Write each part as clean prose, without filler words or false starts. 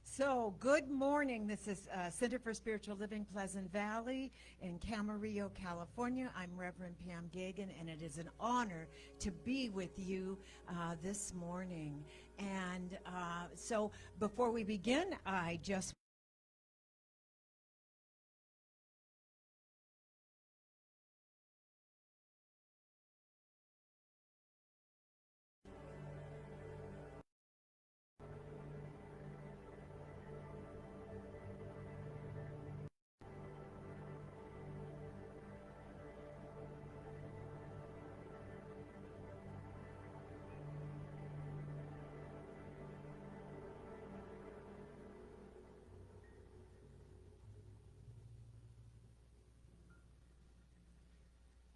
So, good morning. This is Center for Spiritual Living, Pleasant Valley in Camarillo, California. I'm Reverend Pam Gagan, and it is an honor to be with you this morning. And so, before we begin, I just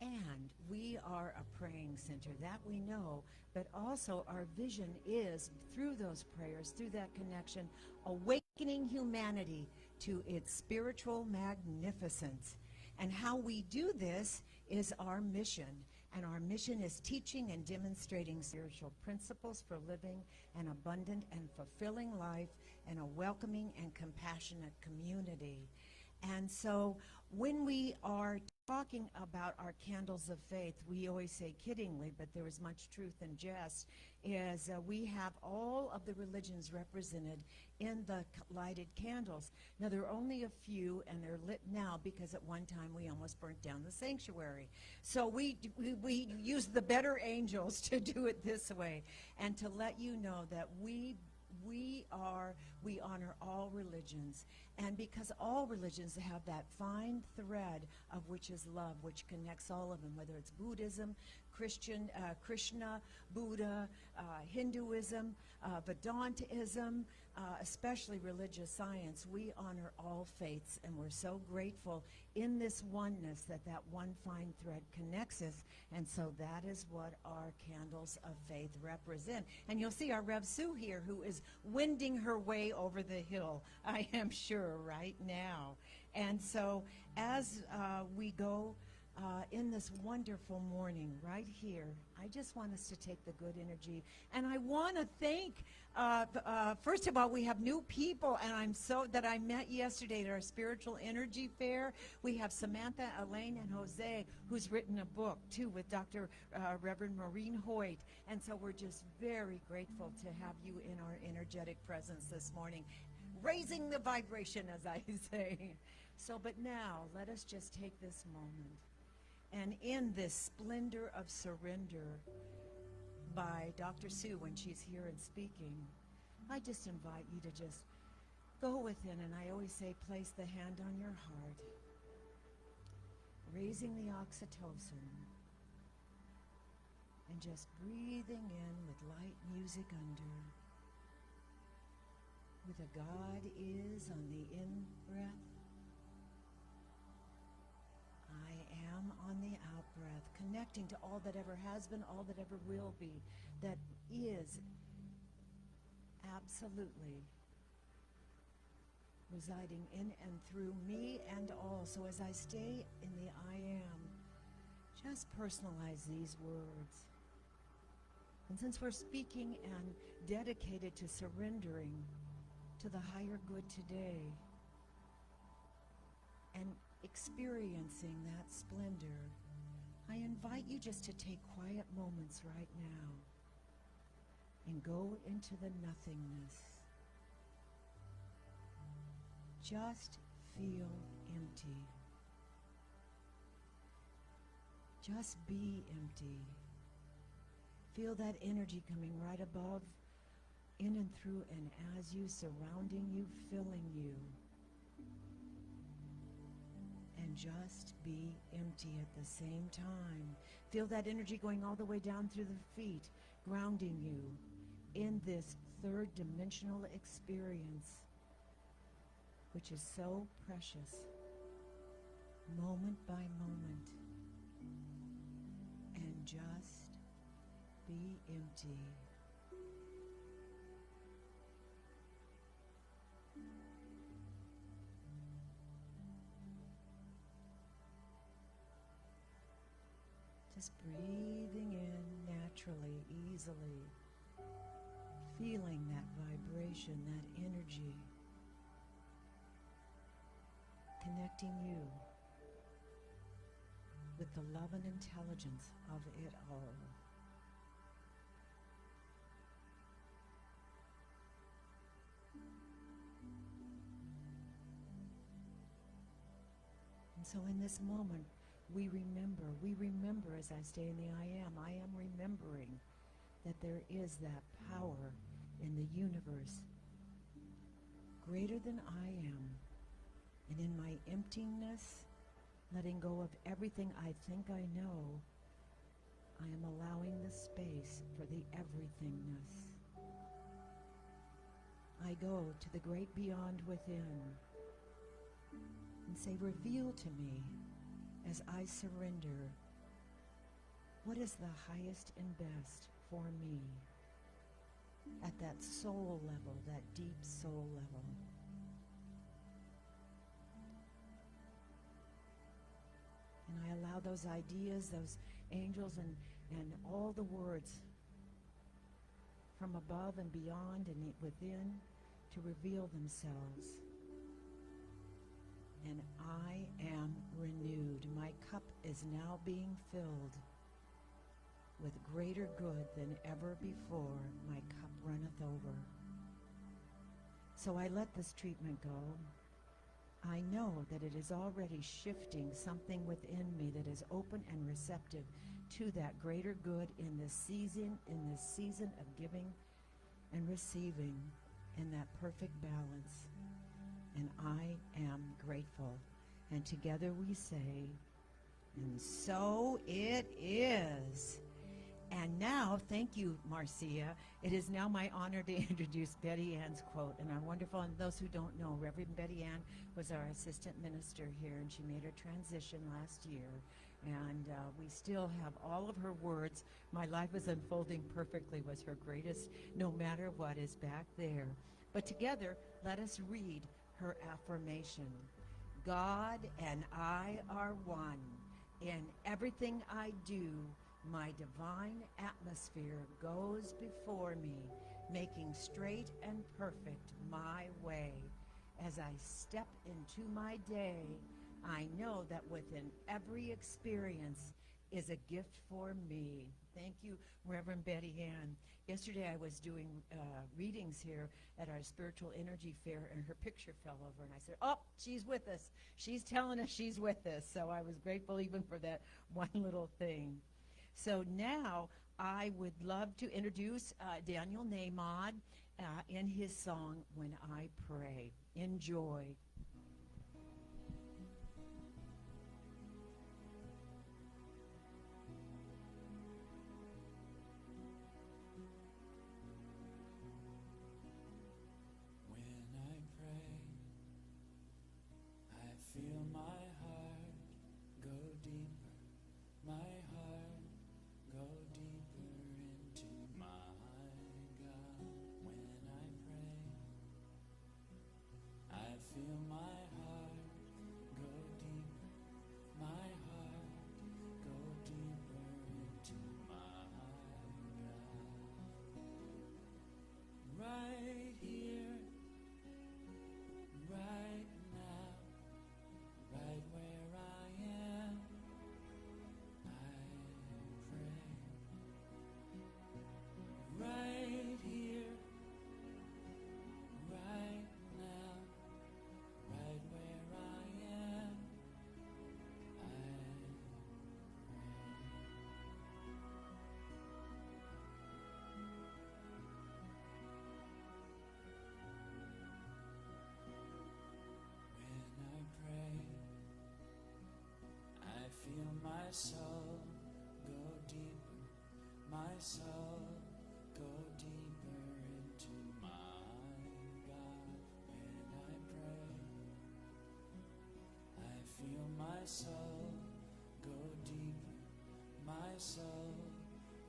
And we are a praying center, that we know, but also our vision is, through those prayers, through that connection, awakening humanity to its spiritual magnificence. And how we do this is our mission. And our mission is teaching and demonstrating spiritual principles for living an abundant and fulfilling life in a welcoming and compassionate community. And so when we are talking about our candles of faith, we always say kiddingly, but there is much truth in jest, is we have all of the religions represented in the lighted candles. Now, there are only a few, and they're lit now because at one time we almost burnt down the sanctuary. So we use the better angels to do it this way, and to let you know that we honor all religions, and because all religions have that fine thread of which is love, which connects all of them, whether it's Buddhism, Krishna, Buddha, Hinduism, Vedantism, especially religious science. We honor all faiths, and we're so grateful in this oneness that one fine thread connects us, and so that is what our candles of faith represent. And you'll see our Rev Sue here, who is wending her way over the hill, I am sure, right now. And so as we go in this wonderful morning right here, I just want us to take the good energy. And I want to thank, first of all, we have new people, and that I met yesterday at our Spiritual Energy Fair. We have Samantha, Elaine, and Jose, who's written a book, too, with Dr. Reverend Maureen Hoyt. And so we're just very grateful to have you in our energetic presence this morning, raising the vibration, as I say. So, but now, let us just take this moment. And in this Splendor of Surrender by Dr. Sue, when she's here and speaking, I just invite you to just go within, and I always say, place the hand on your heart, raising the oxytocin, and just breathing in with light music under, with a God is on the in-breath, I am on the out-breath, connecting to all that ever has been, all that ever will be, that is absolutely residing in and through me and all. So as I stay in the I am, just personalize these words. And since we're speaking and dedicated to surrendering to the higher good today and experiencing that splendor, I invite you just to take quiet moments right now and go into the nothingness. Just feel empty. Just be empty. Feel that energy coming right above, in and through, and as you, surrounding you, filling you. And just be empty at the same time. Feel that energy going all the way down through the feet, grounding you in this third dimensional experience, which is so precious, moment by moment. And just be empty. Just breathing in naturally, easily, feeling that vibration, that energy, connecting you with the love and intelligence of it all. And so in this moment, we remember as I stay in the I am remembering that there is that power in the universe greater than I am. And in my emptiness, letting go of everything I think I know, I am allowing the space for the everythingness. I go to the great beyond within and say, reveal to me as I surrender what is the highest and best for me at that soul level, that deep soul level. And I allow those ideas, those angels, and all the words from above and beyond and within to reveal themselves. And I am renewed. My cup is now being filled with greater good than ever before. My cup runneth over. So I let this treatment go. I know that it is already shifting something within me that is open and receptive to that greater good in this season of giving and receiving in that perfect balance. And I am grateful. And together we say, and so it is. And now, thank you, Marcia. It is now my honor to introduce Betty Ann's quote. And our wonderful, and those who don't know, Reverend Betty Ann was our assistant minister here, and she made her transition last year. And we still have all of her words. My life is unfolding perfectly was her greatest, no matter what is back there. But together, let us read her affirmation. God and I are one. In everything I do, my divine atmosphere goes before me, making straight and perfect my way. As I step into my day, I know that within every experience is a gift for me. Thank you, Reverend Betty Ann. Yesterday I was doing readings here at our spiritual energy fair, and her picture fell over, and I said, oh, she's with us. She's telling us she's with us. So I was grateful even for that one little thing. So now I would love to introduce Daniel Nahmod in his song, When I Pray. Enjoy. Feel my heart go deeper, my heart go deeper into my God. When I pray, I feel my heart go deeper, my heart go deeper into my God. Right here, right now. Right where I am, I pray. Right here, right now, right where I am, I pray. When I pray, I feel my soul go deeper, my soul go deeper into my God. When I pray, I feel my soul go deeper, my soul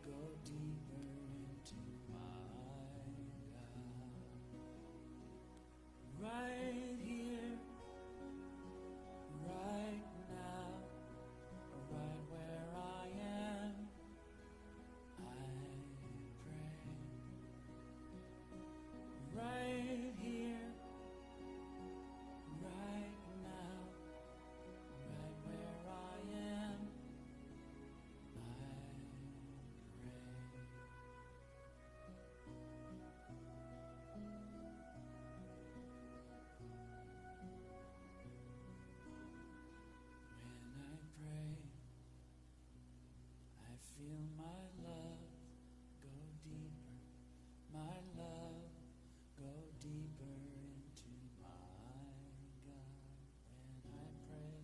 go deeper into my God. Right here, right now, right where I am, I pray. my love, go deeper. My love, go deeper into my God. When I pray,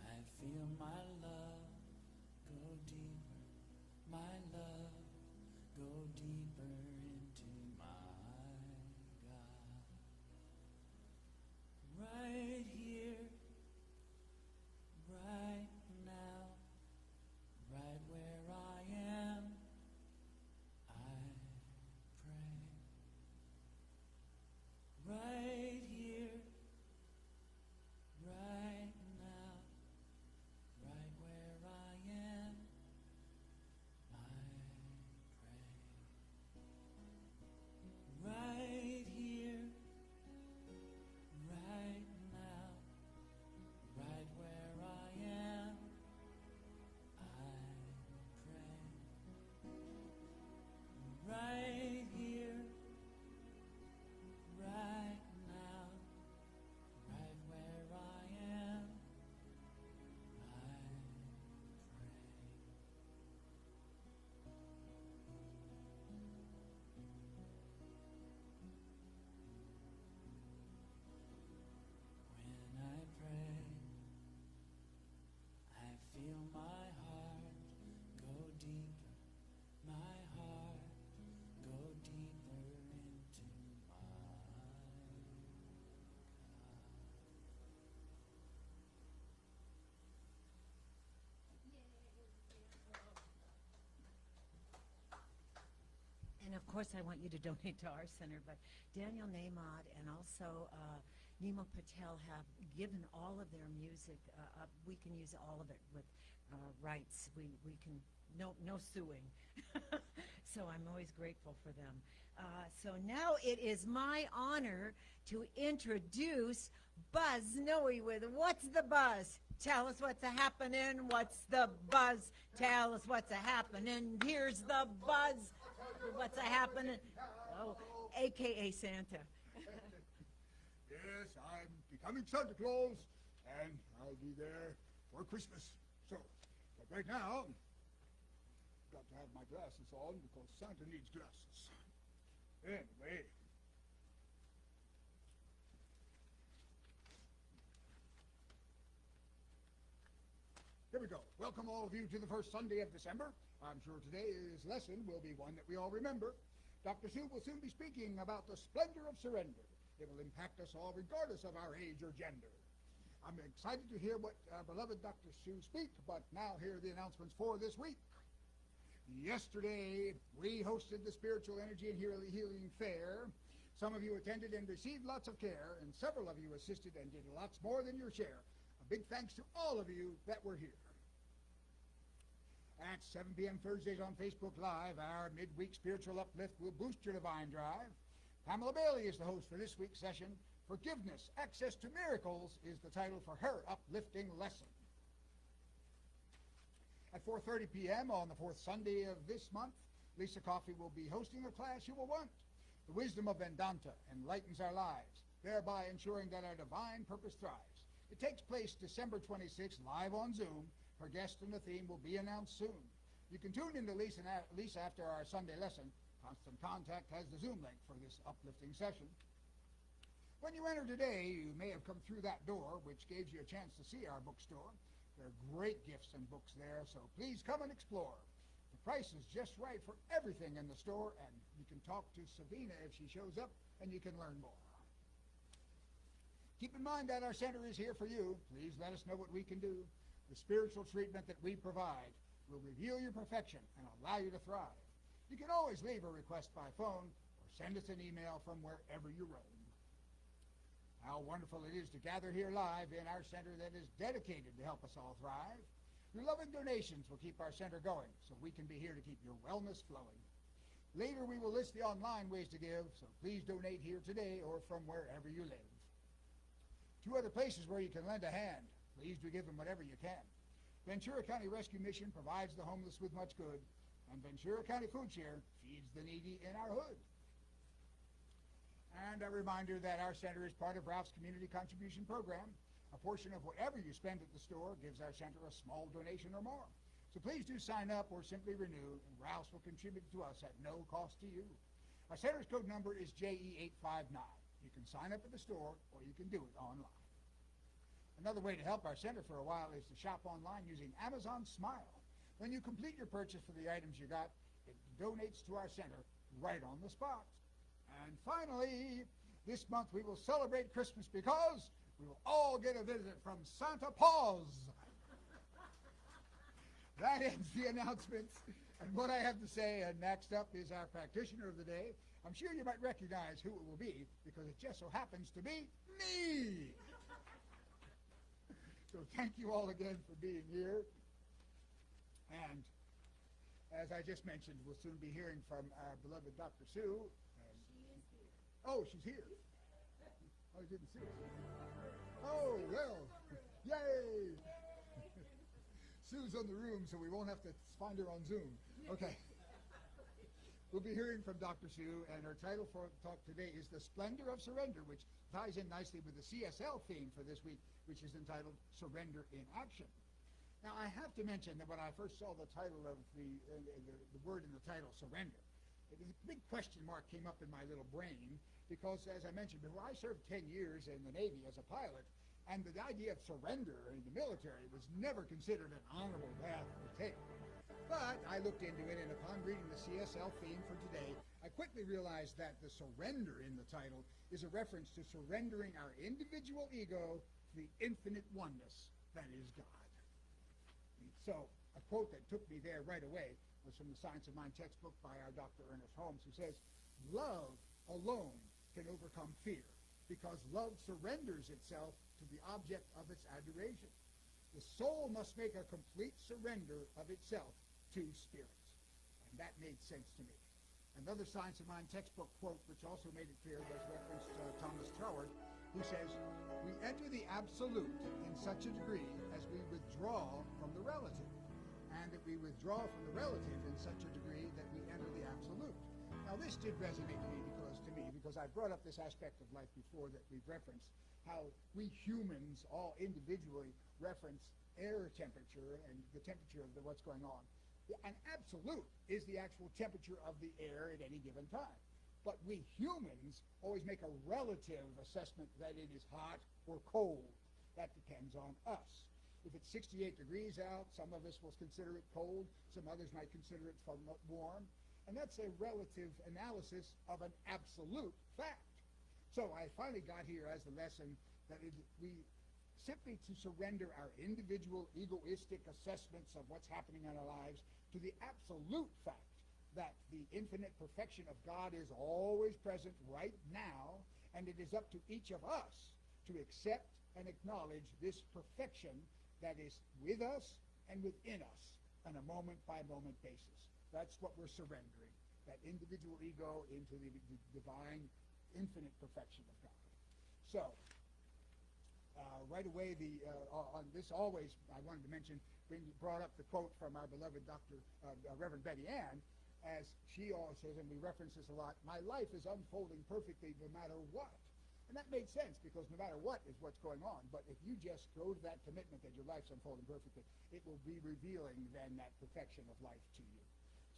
I feel my love go deeper. My love, go deeper into my God. Right here, right now, right where I am, I pray. Right here, right now, right where I am, I pray. Right here, right now, right where I am, I pray. Right here, right now, right where I am, I pray. When I pray, I feel my heart go deeper. My heart go deeper into my God. And of course, I want you to donate to our center, but Daniel Nahmod and also Nemo Patel have given all of their music up. We can use all of it with rights. We can, no suing. So I'm always grateful for them. So now it is my honor to introduce Buzz Noe with What's the Buzz? Tell us what's a-happening. What's the buzz? Tell us what's a-happening. Here's the buzz. What's a-happening? Oh, a.k.a. Santa. Yes, I'm becoming Santa Claus, and I'll be there for Christmas. So, but right now, I've got to have my glasses on because Santa needs glasses. Anyway. Here we go. Welcome all of you to the first Sunday of December. I'm sure today's lesson will be one that we all remember. Dr. Sue will soon be speaking about the splendor of surrender. It will impact us all regardless of our age or gender. I'm excited to hear what our beloved Dr. Sue speak, but now here are the announcements for this week. Yesterday, we hosted the Spiritual Energy and Healing Fair. Some of you attended and received lots of care, and several of you assisted and did lots more than your share. A big thanks to all of you that were here. At 7 p.m. Thursdays on Facebook Live, our midweek spiritual uplift will boost your divine drive. Pamela Bailey is the host for this week's session. Forgiveness, Access to Miracles is the title for her uplifting lesson. At 4:30 p.m. on the fourth Sunday of this month, Lisa Coffey will be hosting a class you will want. The wisdom of Vedanta enlightens our lives, thereby ensuring that our divine purpose thrives. It takes place December 26th live on Zoom. Her guest and the theme will be announced soon. You can tune in to Lisa after our Sunday lesson. Constant Contact has the Zoom link for this uplifting session. When you enter today, you may have come through that door, which gives you a chance to see our bookstore. There are great gifts and books there, so please come and explore. The price is just right for everything in the store, and you can talk to Sabina if she shows up, and you can learn more. Keep in mind that our center is here for you. Please let us know what we can do. The spiritual treatment that we provide will reveal your perfection and allow you to thrive. You can always leave a request by phone or send us an email from wherever you roam. How wonderful it is to gather here live in our center that is dedicated to help us all thrive. Your loving donations will keep our center going, so we can be here to keep your wellness flowing. Later we will list the online ways to give, so please donate here today or from wherever you live. 2 other places where you can lend a hand. Please do give them whatever you can. Ventura County Rescue Mission provides the homeless with much good, and Ventura County Food Share feeds the needy in our hood. And a reminder that our center is part of Ralph's Community Contribution Program. A portion of whatever you spend at the store gives our center a small donation or more. So please do sign up or simply renew, and Rouse will contribute to us at no cost to you. Our center's code number is JE859. You can sign up at the store or you can do it online. Another way to help our center for a while is to shop online using Amazon Smile. When you complete your purchase for the items you got, it donates to our center right on the spot. And finally, this month we will celebrate Christmas because we will all get a visit from Santa Claus. That ends the announcements and what I have to say. And next up is our practitioner of the day. I'm sure you might recognize who it will be because it just so happens to be me. So thank you all again for being here. And as I just mentioned, we'll soon be hearing from our beloved Dr. Sue. She is here. Oh, she's here. Oh, I didn't see her. Oh, well, yay! Sue's on the room, so we won't have to find her on Zoom. Okay. We'll be hearing from Dr. Sue, and her title for talk today is The Splendor of Surrender, which ties in nicely with the CSL theme for this week, which is entitled Surrender in Action. Now, I have to mention that when I first saw the title of the word in the title, surrender, a big question mark came up in my little brain because, as I mentioned before, I served 10 years in the Navy as a pilot, and the idea of surrender in the military was never considered an honorable path to take. But I looked into it, and upon reading the CSL theme for today, I quickly realized that the surrender in the title is a reference to surrendering our individual ego to the infinite oneness that is God. So a quote that took me there right away was from the Science of Mind textbook by our Dr. Ernest Holmes, who says, love alone can overcome fear because love surrenders itself to the object of its adoration. The soul must make a complete surrender of itself to spirit. And that made sense to me. Another Science of Mind textbook quote, which also made it clear, was referenced to Thomas Troward, who says, we enter the absolute in such a degree as we withdraw from the relative, and that we withdraw from the relative in such a degree that we enter the absolute. Now this did resonate to me because I brought up this aspect of life before that we've referenced, how we humans all individually reference air temperature and the temperature of what's going on. An absolute is the actual temperature of the air at any given time. But we humans always make a relative assessment that it is hot or cold. That depends on us. If it's 68 degrees out, some of us will consider it cold, some others might consider it somewhat warm. And that's a relative analysis of an absolute fact. So I finally got here as the lesson that we simply to surrender our individual egoistic assessments of what's happening in our lives to the absolute fact that the infinite perfection of God is always present right now, and it is up to each of us to accept and acknowledge this perfection that is with us and within us on a moment-by-moment basis. That's what we're surrendering, that individual ego into the divine, infinite perfection of God. So, right away, on this always, I wanted to mention, when you brought up the quote from our beloved Reverend Betty Ann, as she always says, and we reference this a lot, my life is unfolding perfectly no matter what. And that made sense because no matter what is what's going on. But if you just go to that commitment that your life's unfolding perfectly, it will be revealing then that perfection of life to you.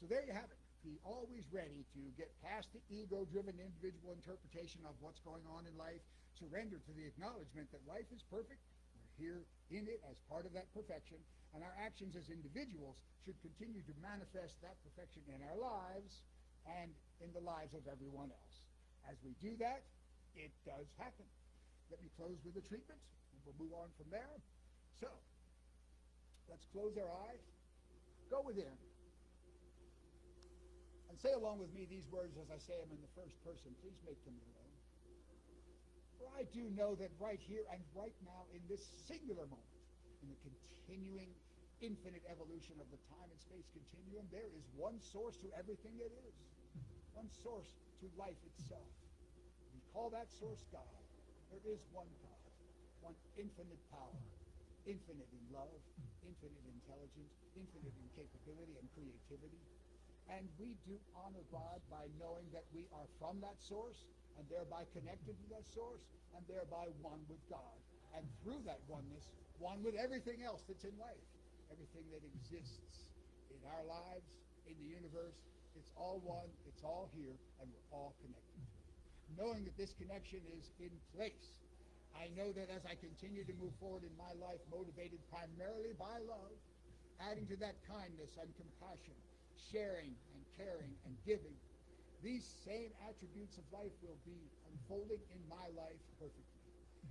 So there you have it. Be always ready to get past the ego-driven individual interpretation of what's going on in life. Surrender to the acknowledgement that life is perfect. We're here in it as part of that perfection. And our actions as individuals should continue to manifest that perfection in our lives and in the lives of everyone else. As we do that, it does happen. Let me close with a treatment, and we'll move on from there. So, let's close our eyes, go within, and say along with me these words as I say them in the first person. Please make them your own. For I do know that right here and right now in this singular moment, in the continuing infinite evolution of the time and space continuum, there is one source to everything that is. One source to life itself. We call that source God. There is one God, one infinite power, infinite in love, infinite intelligence, infinite in capability and creativity. And we do honor God by knowing that we are from that source and thereby connected to that source and thereby one with God. And through that oneness, one with everything else that's in life. everything that exists in our lives, in the universe, it's all one, it's all here, and we're all connected. Knowing that this connection is in place, I know that as I continue to move forward in my life, motivated primarily by love, adding to that kindness and compassion, sharing and caring and giving, these same attributes of life will be unfolding in my life perfectly.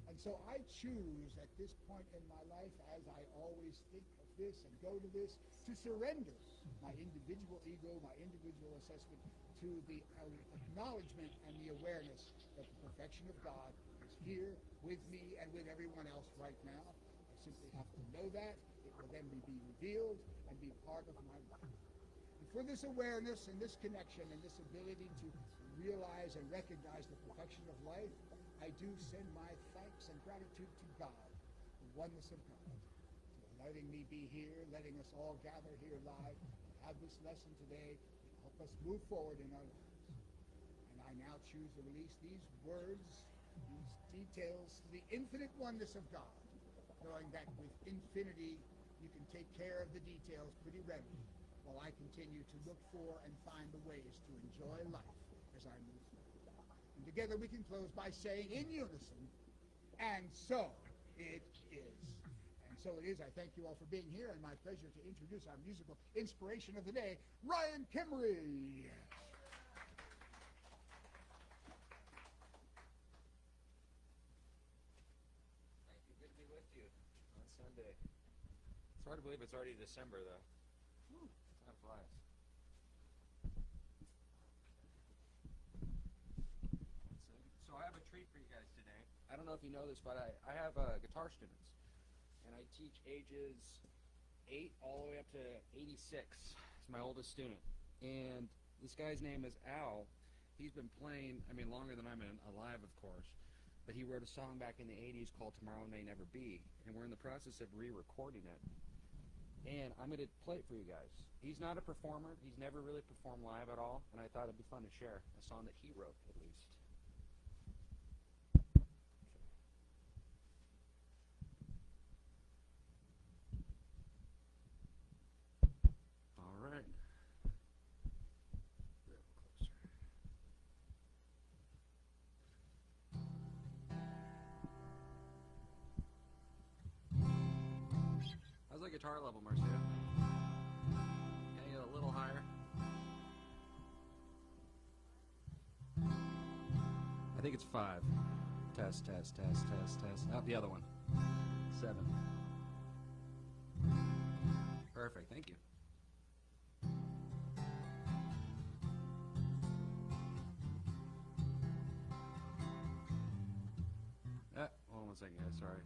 And so I choose at this point in my life, as I always think of this and go to this, to surrender my individual ego, my individual assessment, to the acknowledgement and the awareness that the perfection of God is here with me and with everyone else right now. I simply have to know that. It will then be revealed and be part of my life. And for this awareness and this connection and this ability to realize and recognize the perfection of life, I do send my thanks and gratitude to God, the oneness of God, for letting me be here, letting us all gather here live, and have this lesson today to help us move forward in our lives. And I now choose to release these words, these details, to the infinite oneness of God, knowing that with infinity you can take care of the details pretty readily, while I continue to look for and find the ways to enjoy life as I move forward. And together we can close by saying in unison, and so it is. And so it is. I thank you all for being here, and my pleasure to introduce our musical inspiration of the day, Ryan Kimmery. Thank you. Good to be with you on Sunday. It's hard to believe it's already December, though. Time flies. So I have a treat for you guys today. I don't know if you know this, but I have guitar students, and I teach ages 8 all the way up to 86. He's my oldest student, and this guy's name is Al. He's been playing, longer than I'm alive, of course, but he wrote a song back in the 80s called Tomorrow May Never Be, and we're in the process of re-recording it, and I'm going to play it for you guys. He's not a performer. He's never really performed live at all, and I thought it'd be fun to share a song that he wrote, at least. All right. A little closer. How's that guitar level, Marcia? Can I get a little higher? I think it's 5. Test, test, test, test, test. Oh, the other one. 7. Perfect, thank you. Hold on one second, guys, sorry.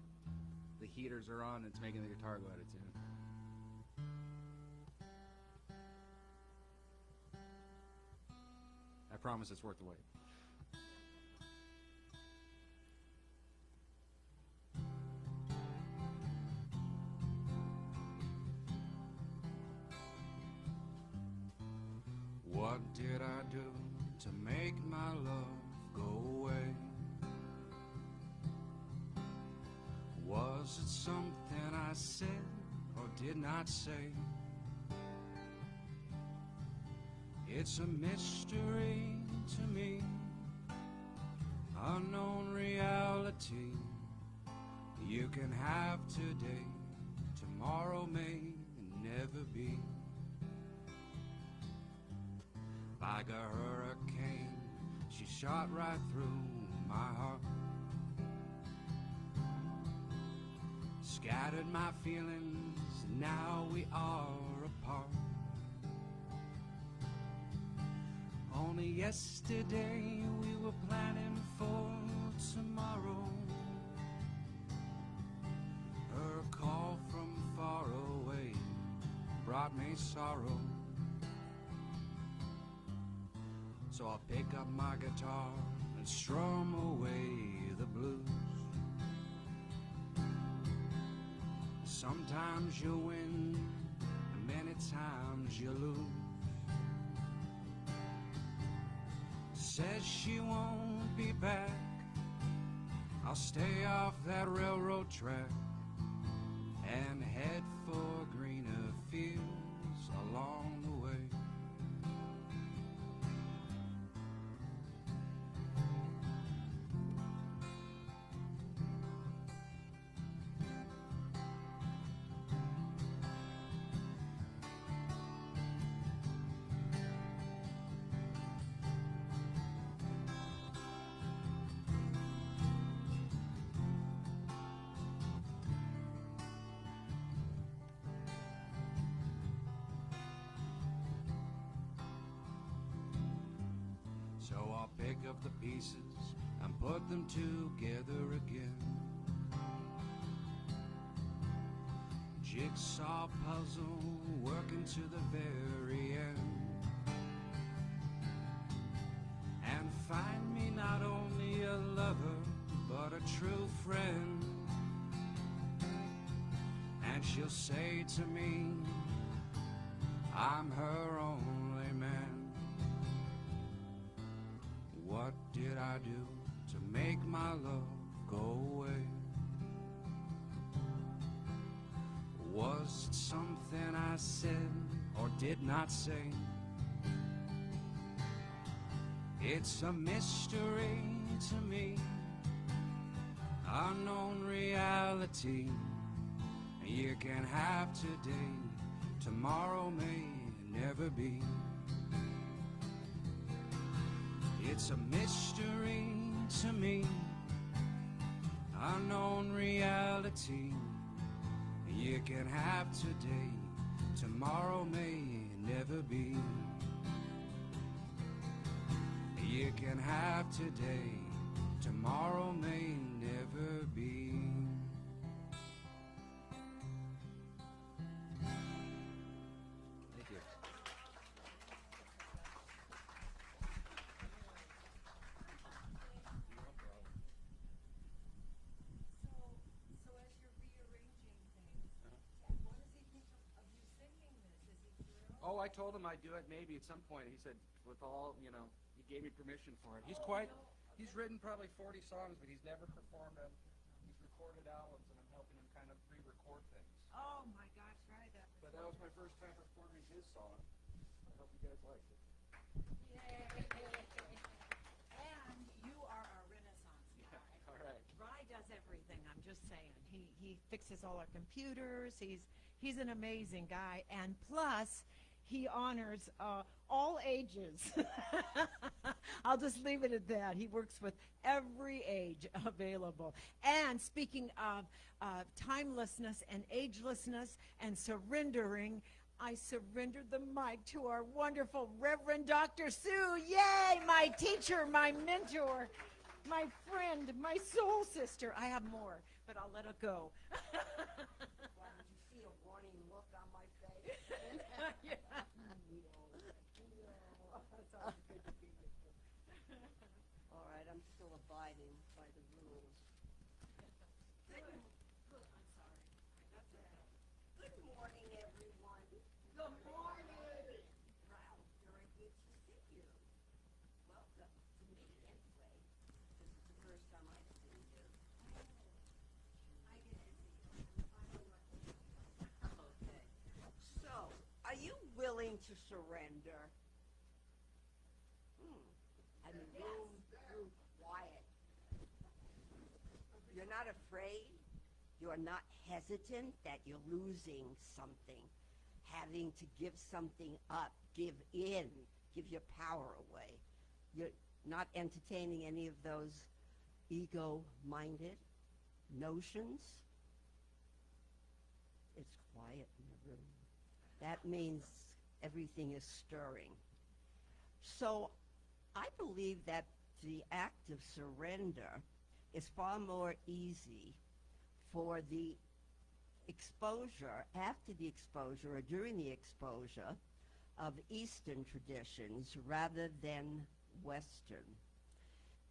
The heaters are on, it's making the guitar go out of tune. I promise it's worth the wait. What did I do to make my love go away? Was it something I said or did not say? It's a mystery to me, unknown reality. You can have today, tomorrow may never be. Like a hurricane, she shot right through my heart, scattered my feelings, now we are apart. Only yesterday we were planning for tomorrow. Her call from far away brought me sorrow. So I'll pick up my guitar and strum away the blues. Sometimes you win, and many times you lose. Says she won't be back, I'll stay off that railroad track and head for greener So I'll pick up the pieces and put them together again. Jigsaw puzzle working to the very end. And find me not only a lover, but a true friend. And she'll say to me, I'm her only man. What did I do to make my love go away? Was it something I said or did not say? It's a mystery to me, unknown reality. You can have today, tomorrow may never be. It's a mystery to me, unknown reality. You can have today, tomorrow may never be. You can have today, tomorrow may never be. Thank you. So as you're rearranging things, what does he think of you singing this? Is he thrilled? Oh, I told him I'd do it maybe at some point. He said, with all, he gave me permission for it. He's written probably 40 songs, but he's never performed them. He's recorded albums, and I'm helping him kind of re-record things. Oh my gosh, right. But that was my first time performing his song. I hope you guys liked it. Yay. And you are a Renaissance guy. Yeah, all right. Rye does everything, I'm just saying. He fixes all our computers. He's an amazing guy. And plus, he honors all ages. I'll just leave it at that. He works with every age available. And speaking of timelessness and agelessness and surrendering, I surrendered the mic to our wonderful Reverend Dr. Sue. Yay, my teacher, my mentor, my friend, my soul sister. I have more, but I'll let it go. Why, did you see a warning look on my face? Yeah. All right, I'm still abiding by the rules. Good morning, everyone. Good morning. Wow, very good to see you. Welcome to me, anyway. This is the first time I've seen you. I get to see you. Okay. So, are you willing to surrender? And the room grew quiet. You're not afraid. You're not hesitant that you're losing something, having to give something up, give in, give your power away. You're not entertaining any of those ego-minded notions. It's quiet in the room. That means everything is stirring. So I believe that the act of surrender is far more easy for the exposure, after the exposure or during the exposure of Eastern traditions rather than Western.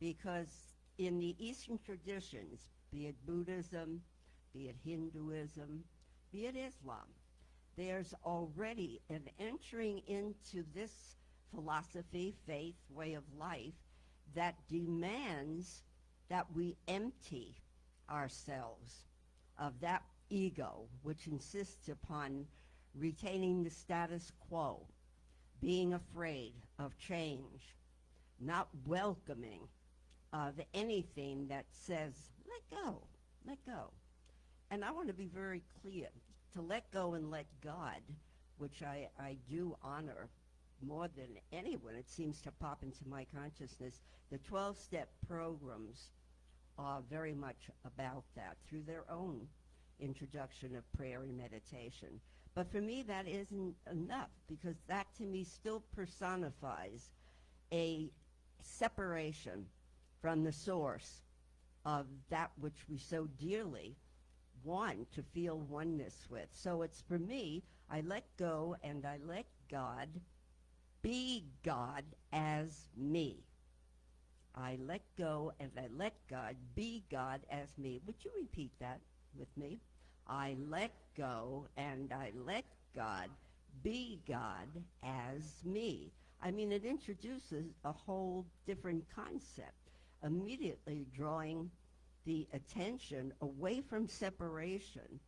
Because in the Eastern traditions, be it Buddhism, be it Hinduism, be it Islam, there's already an entering into this philosophy, faith, way of life that demands that we empty ourselves of that ego which insists upon retaining the status quo, being afraid of change, not welcoming of anything that says, let go, let go. And I want to be very clear, to let go and let God, which I do honor more than anyone. It seems to pop into my consciousness. The 12-step programs are very much about that through their own introduction of prayer and meditation. But for me, that isn't enough, because that to me still personifies a separation from the source of that which we so dearly want to feel oneness with. So it's for me, I let go and I let God be God as me. I let go and I let God be God as me. Would you repeat that with me? I let go and I let God be God as me. I mean, it introduces a whole different concept, immediately drawing the attention away from separation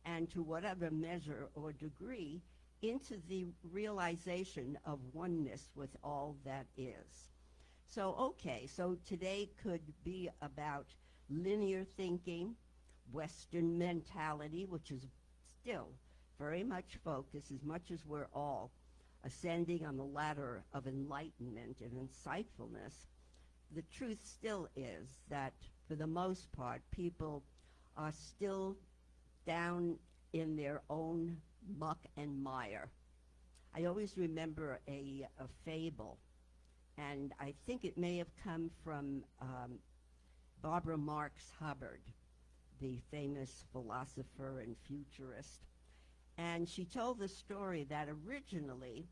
and to whatever measure or degree into the realization of oneness with all that is. So, okay, so today could be about linear thinking, Western mentality, which is still very much focused, as much as we're all ascending on the ladder of enlightenment and insightfulness. The truth still is that, for the most part, people are still down in their own muck and mire. I always remember a fable, and I think it may have come from Barbara Marx Hubbard, the famous philosopher and futurist. And she told the story that originally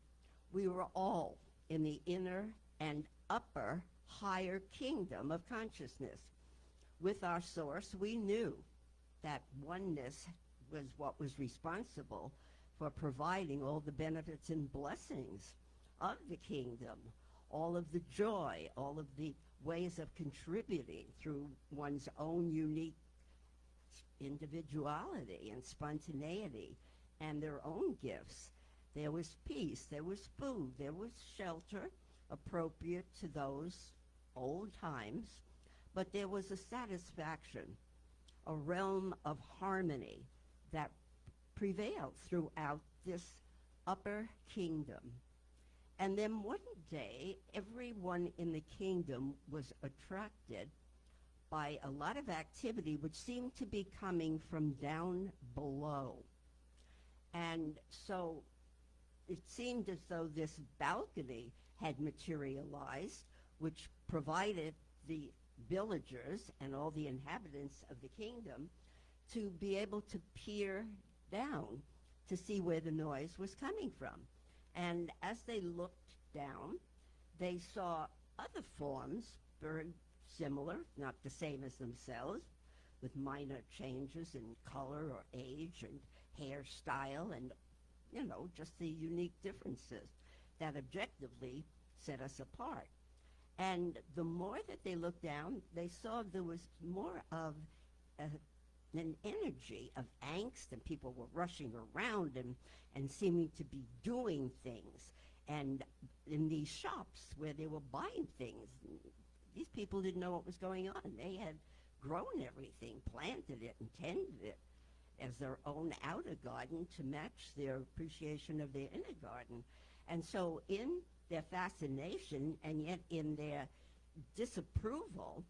we were all in the inner and upper higher kingdom of consciousness. With our source, we knew that oneness was what was responsible for providing all the benefits and blessings of the kingdom, all of the joy, all of the ways of contributing through one's own unique individuality and spontaneity and their own gifts. There was peace, there was food, there was shelter appropriate to those old times, but there was a satisfaction, a realm of harmony that prevailed throughout this upper kingdom. And then one day, everyone in the kingdom was attracted by a lot of activity which seemed to be coming from down below. And so it seemed as though this balcony had materialized, which provided the villagers and all the inhabitants of the kingdom to be able to peer down to see where the noise was coming from. And as they looked down, they saw other forms, very similar, not the same as themselves, with minor changes in color or age and hairstyle and, just the unique differences that objectively set us apart. And the more that they looked down, they saw there was more of an energy of angst, and people were rushing around and seeming to be doing things. And in these shops where they were buying things, these people didn't know what was going on. They had grown everything, planted it, and tended it as their own outer garden to match their appreciation of their inner garden. And so in their fascination and yet in their disapproval,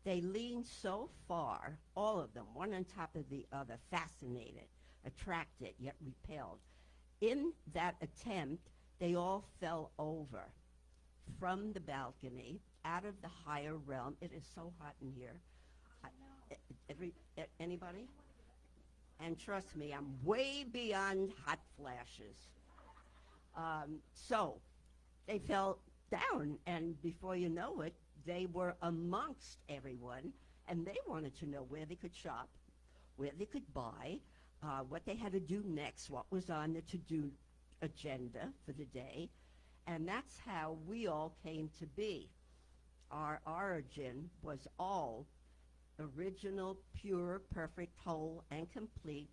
they leaned so far, all of them, one on top of the other, fascinated, attracted, yet repelled. In that attempt, they all fell over from the balcony, out of the higher realm. It is so hot in here. Anybody? And trust me, I'm way beyond hot flashes. So they fell down, and before you know it, they were amongst everyone, and they wanted to know where they could shop, where they could buy, what they had to do next, what was on the to-do agenda for the day. And that's how we all came to be. Our origin was all original, pure, perfect, whole, and complete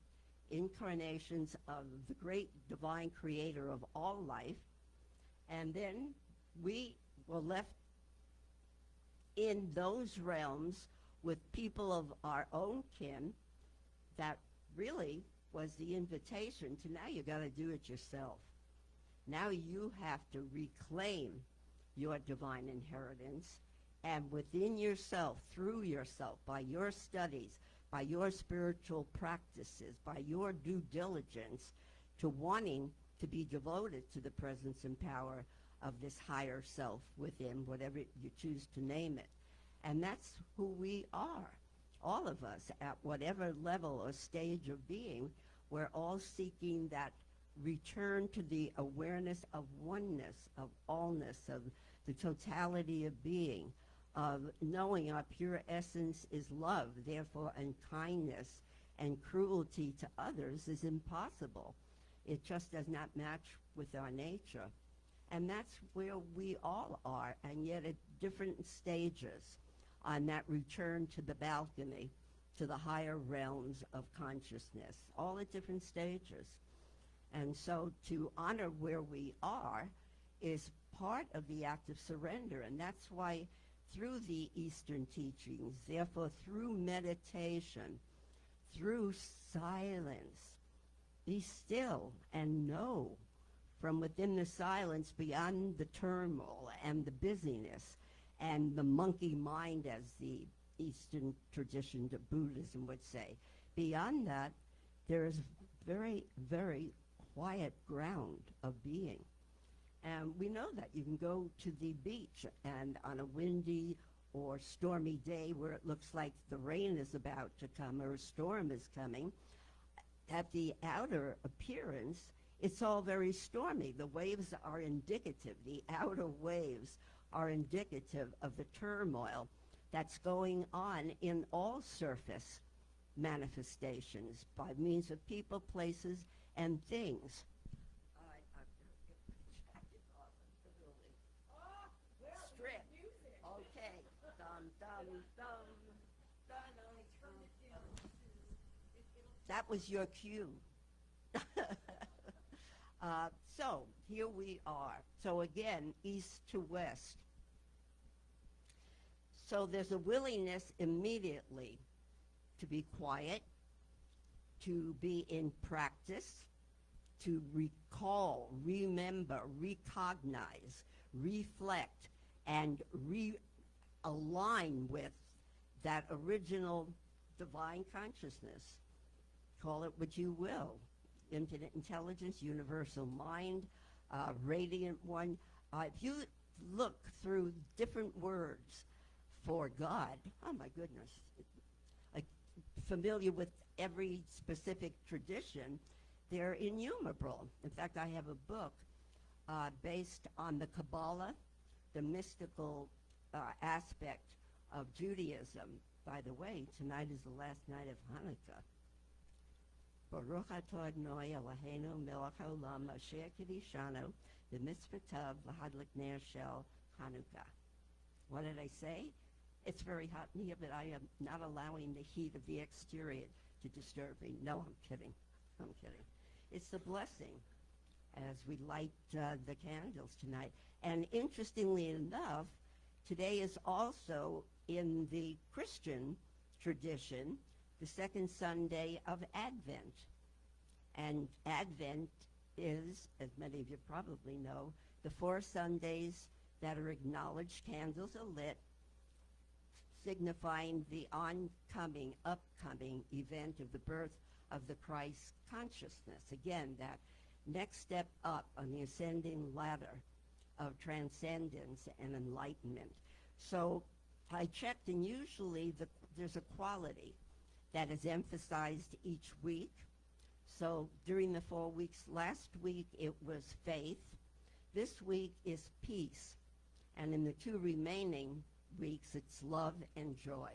incarnations of the great divine creator of all life. And then we were left in those realms with people of our own kin. That really was the invitation to, now you got to do it yourself. Now you have to reclaim your divine inheritance, and within yourself, through yourself, by your studies, by your spiritual practices, by your due diligence, to wanting to be devoted to the presence and power of this higher self within, whatever you choose to name it. And that's who we are. All of us, at whatever level or stage of being, we're all seeking that return to the awareness of oneness, of allness, of the totality of being, of knowing our pure essence is love, therefore unkindness and cruelty to others is impossible. It just does not match with our nature. And that's where we all are, and yet at different stages on that return to the balcony, to the higher realms of consciousness, all at different stages. And so to honor where we are is part of the act of surrender, and that's why through the Eastern teachings, therefore through meditation, through silence, be still and know from within the silence, beyond the turmoil and the busyness and the monkey mind, as the Eastern tradition of Buddhism would say. Beyond that, there is very, very quiet ground of being. And we know that. You can go to the beach, and on a windy or stormy day where it looks like the rain is about to come or a storm is coming, at the outer appearance, it's all very stormy. The waves are indicative. The outer waves are indicative of the turmoil that's going on in all surface manifestations by means of people, places, and things. Strip. Okay. Dum, dum, dum, dum, dum, dum. That was your cue. So here we are. So again, east to west. So there's a willingness immediately to be quiet, to be in practice, to recall, remember, recognize, reflect, and realign with that original divine consciousness. Call it what you will. Infinite intelligence, universal mind, radiant one. If you look through different words for God, oh my goodness, like familiar with every specific tradition, they're innumerable. In fact, I have a book based on the Kabbalah, the mystical aspect of Judaism. By the way, tonight is the last night of Hanukkah. Baruch atah Adonai Eloheinu melech haolam asher kiddushanu b'mitzvotav l'hadlik ner shel Hanukkah. What did I say? It's very hot in here, but I am not allowing the heat of the exterior to disturb me. No, I'm kidding. I'm kidding. It's the blessing as we light the candles tonight. And interestingly enough, today is also in the Christian tradition the second Sunday of Advent. And Advent is, as many of you probably know, the 4 Sundays that are acknowledged, candles are lit, signifying the oncoming, upcoming event of the birth of the Christ consciousness. Again, that next step up on the ascending ladder of transcendence and enlightenment. So I checked, and usually there's a quality that is emphasized each week. So during the 4 weeks, last week it was faith. This week is peace. And in the 2 remaining weeks, it's love and joy.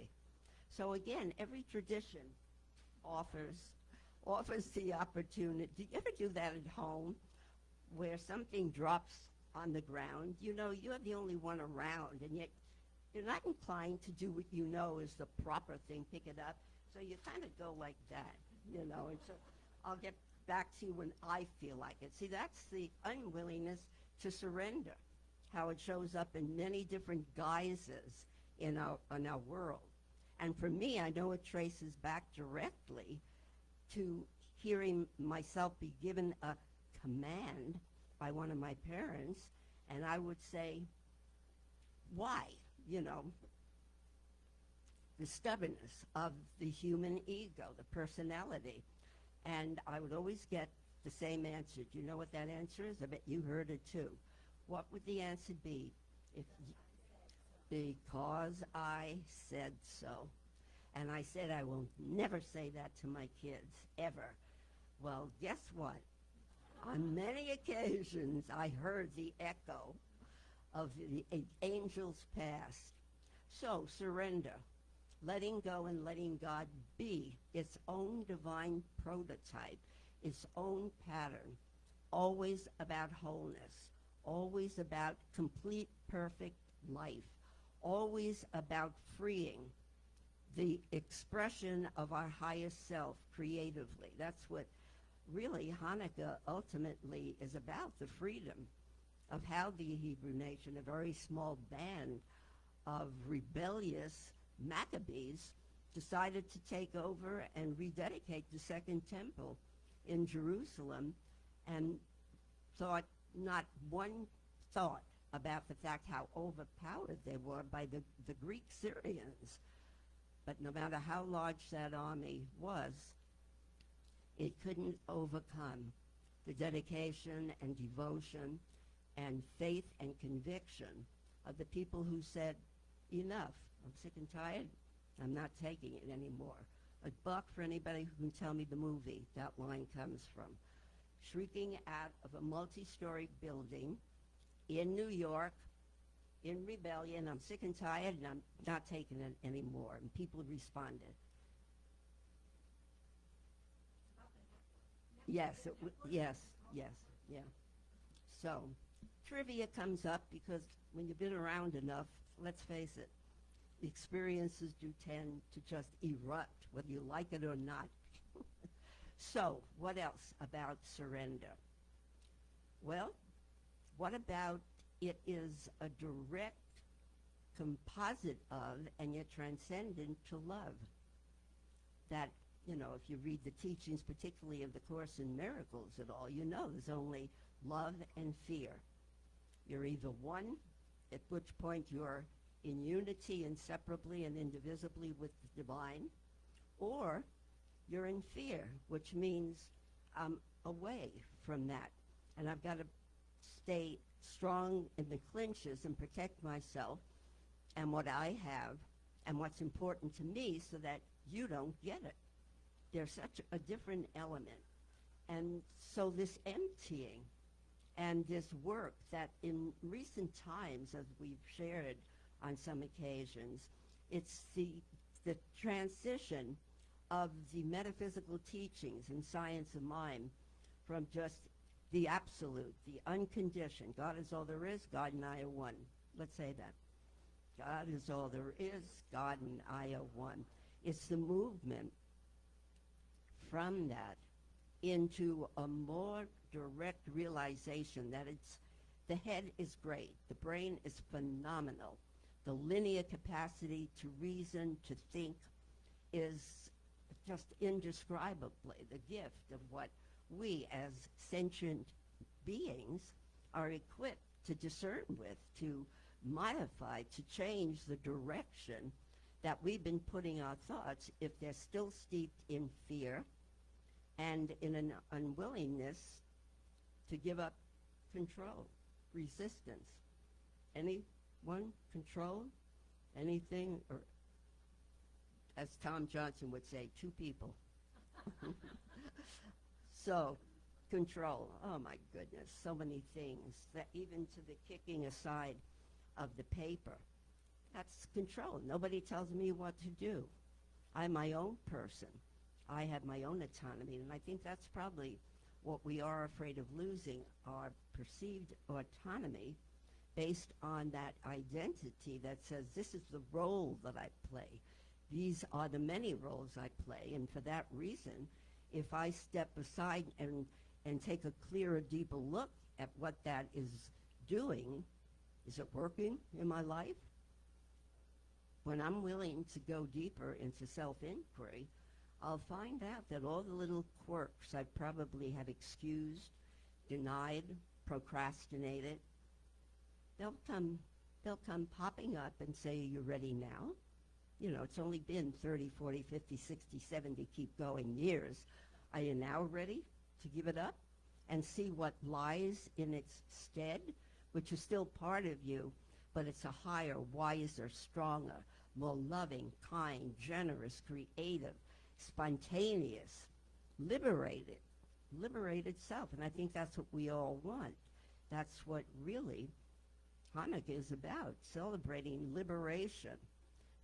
So again, every tradition offers the opportunity. Do you ever do that at home where something drops on the ground? You know, you're the only one around, and yet you're not inclined to do what you know is the proper thing, pick it up. So you kind of go like that, you know, and so I'll get back to you when I feel like it. See, that's the unwillingness to surrender, how it shows up in many different guises in our world. And for me, I know it traces back directly to hearing myself be given a command by one of my parents, and I would say, why? You know, the stubbornness of the human ego, the personality. And I would always get the same answer. Do you know what that answer is? I bet you heard it too. What would the answer be? If because I said so. And I said I will never say that to my kids, ever. Well, guess what? On many occasions, I heard the echo of the angels past. So, surrender, letting go and letting God be its own divine prototype, its own pattern, always about wholeness, always about complete, perfect life, always about freeing the expression of our highest self creatively. That's what really Hanukkah ultimately is about, the freedom of how the Hebrew nation, a very small band of rebellious Maccabees, decided to take over and rededicate the Second Temple in Jerusalem, and thought not one thought about the fact how overpowered they were by the Greek Syrians. But no matter how large that army was, it couldn't overcome the dedication and devotion and faith and conviction of the people who said, enough, I'm sick and tired, I'm not taking it anymore. A buck for anybody who can tell me the movie that line comes from. Shrieking out of a multi-story building in New York, in rebellion, I'm sick and tired and I'm not taking it anymore. And people responded. Yes, yes, yeah. So, trivia comes up because when you've been around enough, let's face it, the experiences do tend to just erupt, whether you like it or not. So, what else about surrender? Well, what about it is a direct composite of and yet transcendent to love? That, you know, if you read the teachings, particularly of the Course in Miracles at all, you know there's only love and fear. You're either one, at which point you're in unity inseparably and indivisibly with the divine, or you're in fear, which means I'm away from that. And I've got to stay strong in the clinches and protect myself and what I have and what's important to me so that you don't get it. There's such a different element. And so this emptying and this work that in recent times, as we've shared on some occasions, it's the transition of the metaphysical teachings in science of mind from just the absolute, the unconditioned. God is all there is, God and I are one. Let's say that. God is all there is, God and I are one. It's the movement from that into a more direct realization that the head is great, the brain is phenomenal, the linear capacity to reason, to think is just indescribably the gift of what we as sentient beings are equipped to discern with, to modify, to change the direction that we've been putting our thoughts if they're still steeped in fear and in an unwillingness to give up control, resistance. Anyone control anything? Or as Tom Johnson would say, two people. So, control. Oh my goodness, so many things. That even to the kicking aside of the paper. That's control. Nobody tells me what to do. I'm my own person. I have my own autonomy, and I think that's probably what we are afraid of losing, our perceived autonomy based on that identity that says this is the role that I play. These are the many roles I play, and for that reason, if I step aside and take a clearer, deeper look at what that is doing, is it working in my life? When I'm willing to go deeper into self-inquiry, I'll find out that all the little quirks I probably have excused, denied, procrastinated, they'll come popping up and say, are you ready now? You know, it's only been 30, 40, 50, 60, 70, keep going years. Are you now ready to give it up? and see what lies in its stead, which is still part of you, but it's a higher, wiser, stronger, more loving, kind, generous, creative, spontaneous, liberated self. And I think that's what we all want. That's what really Hanukkah is about, celebrating liberation.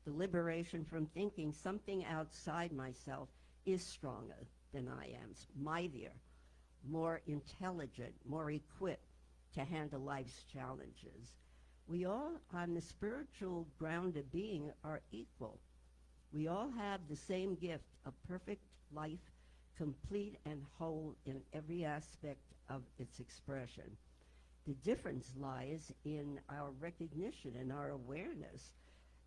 The liberation from thinking something outside myself is stronger than I am, mightier, more intelligent, more equipped to handle life's challenges. We all, on the spiritual ground of being, are equal. We all have the same gift of perfect life, complete and whole in every aspect of its expression. The difference lies in our recognition and our awareness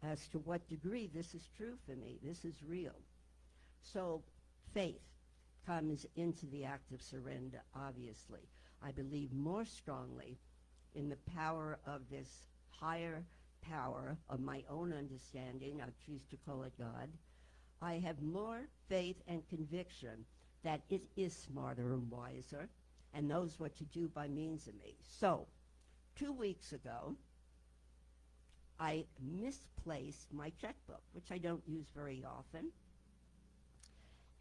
as to what degree this is true for me, this is real. So faith comes into the act of surrender, obviously. I believe more strongly in the power of this higher power of my own understanding. I choose to call it God. I have more faith and conviction that it is smarter and wiser and knows what to do by means of me. So, 2 weeks ago, I misplaced my checkbook, which I don't use very often.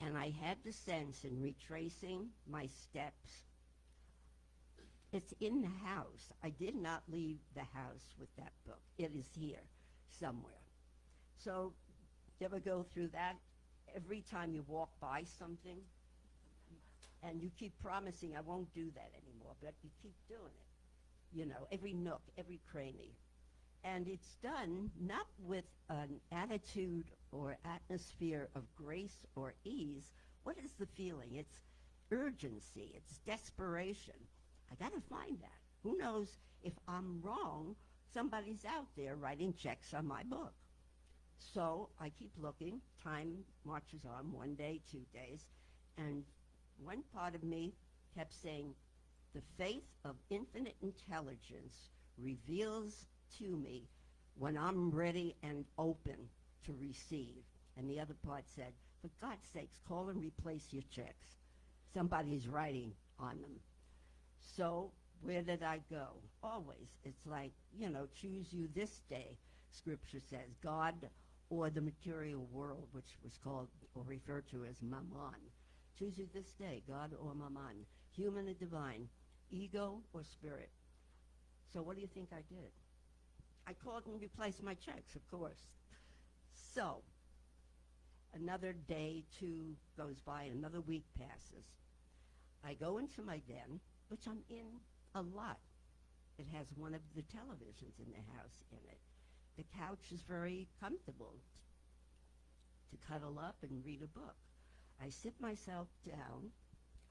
And I had the sense in retracing my steps. It's in the house. I did not leave the house with that book. It is here somewhere. So, you ever go through that? Every time you walk by something, and you keep promising, I won't do that anymore, but you keep doing it. You know, every nook, every cranny. And it's done not with an attitude or atmosphere of grace or ease. What is the feeling? It's urgency. It's desperation. I got to find that. Who knows if I'm wrong, somebody's out there writing checks on my book. So I keep looking. Time marches on, 1 day, 2 days. And one part of me kept saying, the faith of infinite intelligence reveals to me when I'm ready and open to receive. And the other part said, for God's sakes, call and replace your checks. Somebody's writing on them. So where did I go? Always. It's like, you know, choose you this day, Scripture says. God or the material world, which was called or referred to as Mammon. Choose you this day, God or Mammon, human or divine, ego or spirit. So what do you think I did? I called and replaced my checks, of course. So another day, 2 goes by, another week passes. I go into my den, which I'm in a lot. It has one of the televisions in the house in it. The couch is very comfortable to cuddle up and read a book. I sit myself down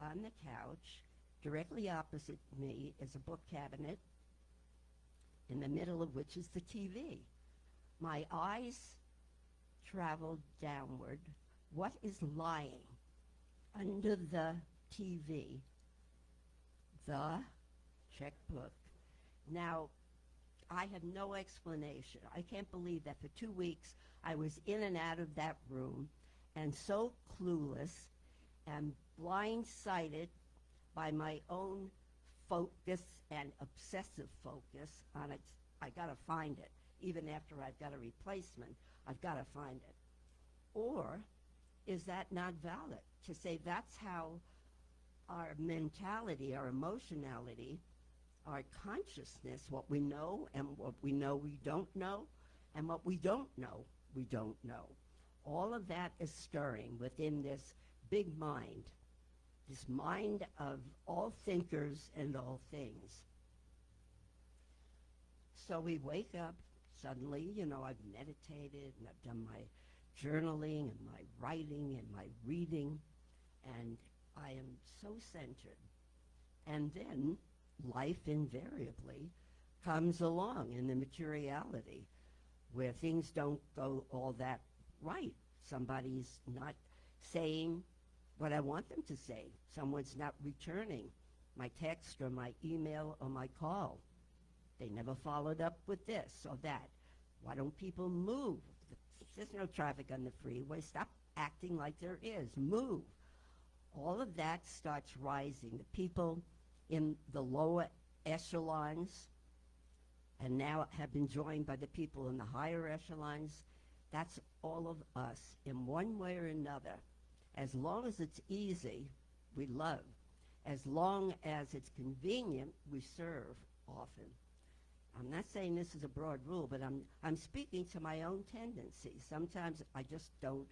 on the couch. Directly opposite me is a book cabinet, in the middle of which is the TV. My eyes travel downward. What is lying under the TV? The checkbook. Now, I have no explanation. I can't believe that for 2 weeks I was in and out of that room and so clueless and blindsided by my own focus and obsessive focus on it. I gotta find it. Even after I've got a replacement, I've gotta find it. Or is that not valid? To say that's how our mentality, our emotionality, our consciousness, what we know and what we know we don't know, and what we don't know we don't know. All of that is stirring within this big mind, this mind of all thinkers and all things. So we wake up suddenly, you know, I've meditated and I've done my journaling and my writing and my reading, and I am so centered. And then life invariably comes along in the materiality where things don't go all that right. Somebody's not saying what I want them to say. Someone's not returning my text or my email or my call. They never followed up with this or that. Why don't people move? There's no traffic on the freeway. Stop acting like there is. Move. All of that starts rising. The people in the lower echelons and now have been joined by the people in the higher echelons. That's all of us in one way or another. As long as it's easy, we love. As long as it's convenient, we serve often. I'm not saying this is a broad rule, but I'm speaking to my own tendencies. Sometimes I just don't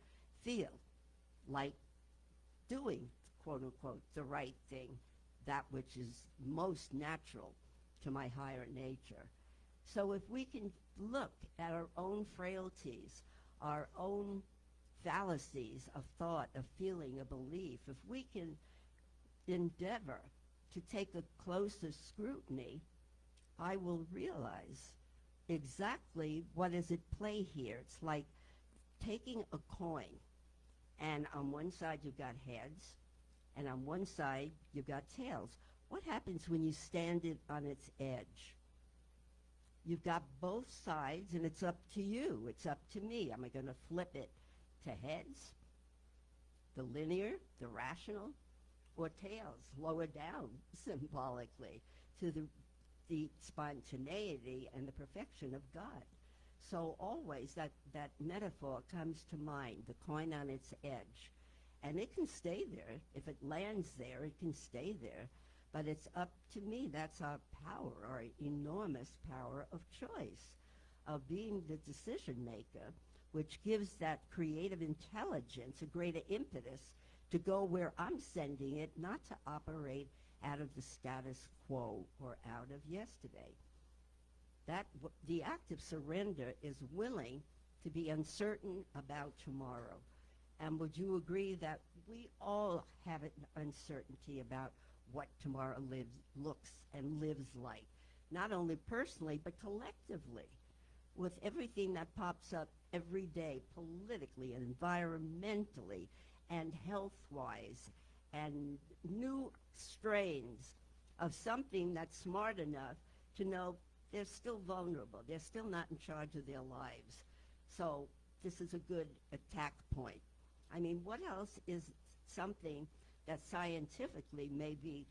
feel like doing, quote unquote, the right thing, that which is most natural to my higher nature. So if we can look at our own frailties, our own fallacies of thought, of feeling, of belief, if we can endeavor to take a closer scrutiny, I will realize exactly what is at play here. It's like taking a coin, and on one side you've got heads, and on one side you've got tails. What happens when you stand it on its edge? You've got both sides, and it's up to you. It's up to me. Am I going to flip it to heads, the linear, the rational, or tails, lower down symbolically to the spontaneity and the perfection of God? So always that metaphor comes to mind, the coin on its edge. And it can stay there. If it lands there, it can stay there. But it's up to me. That's our power, our enormous power of choice, of being the decision maker, which gives that creative intelligence a greater impetus to go where I'm sending it, not to operate out of the status quo or out of yesterday. The act of surrender is willing to be uncertain about tomorrow. And would you agree that we all have an uncertainty about what tomorrow looks and lives like, not only personally, but collectively, with everything that pops up every day, politically and environmentally and health-wise, and new strains of something that's smart enough to know they're still vulnerable. They're still not in charge of their lives. So this is a good attack point. I mean, what else is something that scientifically may be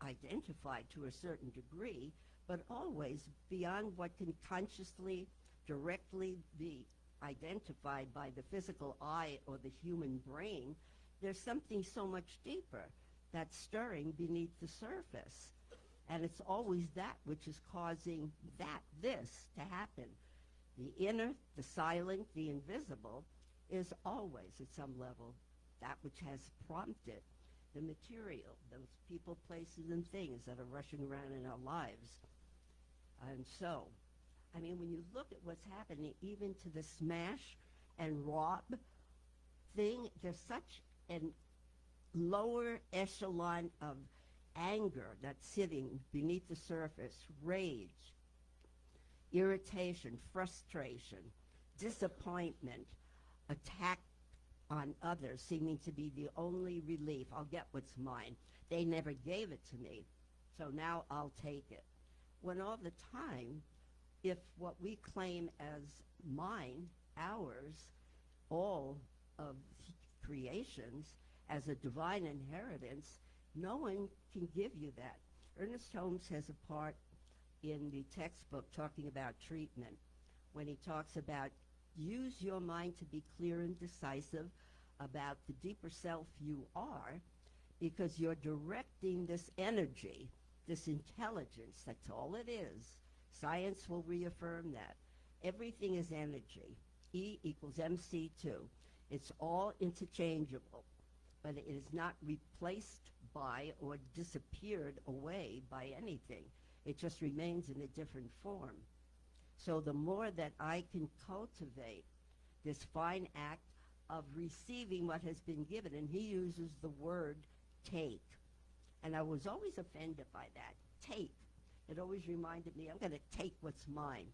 identified to a certain degree, but always beyond what can consciously, directly be identified by the physical eye or the human brain? There's something so much deeper that's stirring beneath the surface. And it's always that which is causing this to happen. The inner, the silent, the invisible is always at some level that which has prompted the material, those people, places, and things that are rushing around in our lives. And so, I mean, when you look at what's happening, even to the smash and rob thing, there's such an lower echelon of anger that's sitting beneath the surface, rage, irritation, frustration, disappointment, attack on others seeming to be the only relief. I'll get what's mine. They never gave it to me, so now I'll take it. When all the time, if what we claim as mine, ours, all of creations, as a divine inheritance, no one can give you that. Ernest Holmes has a part in the textbook talking about treatment when he talks about use your mind to be clear and decisive about the deeper self you are, because you're directing this energy, this intelligence. That's all it is. Science will reaffirm that. Everything is energy. E equals MC2. It's all interchangeable, but it is not replaced by or disappeared away by anything. It just remains in a different form. So the more that I can cultivate this fine act of receiving what has been given, and he uses the word take. And I was always offended by that, take. It always reminded me, I'm going to take what's mine.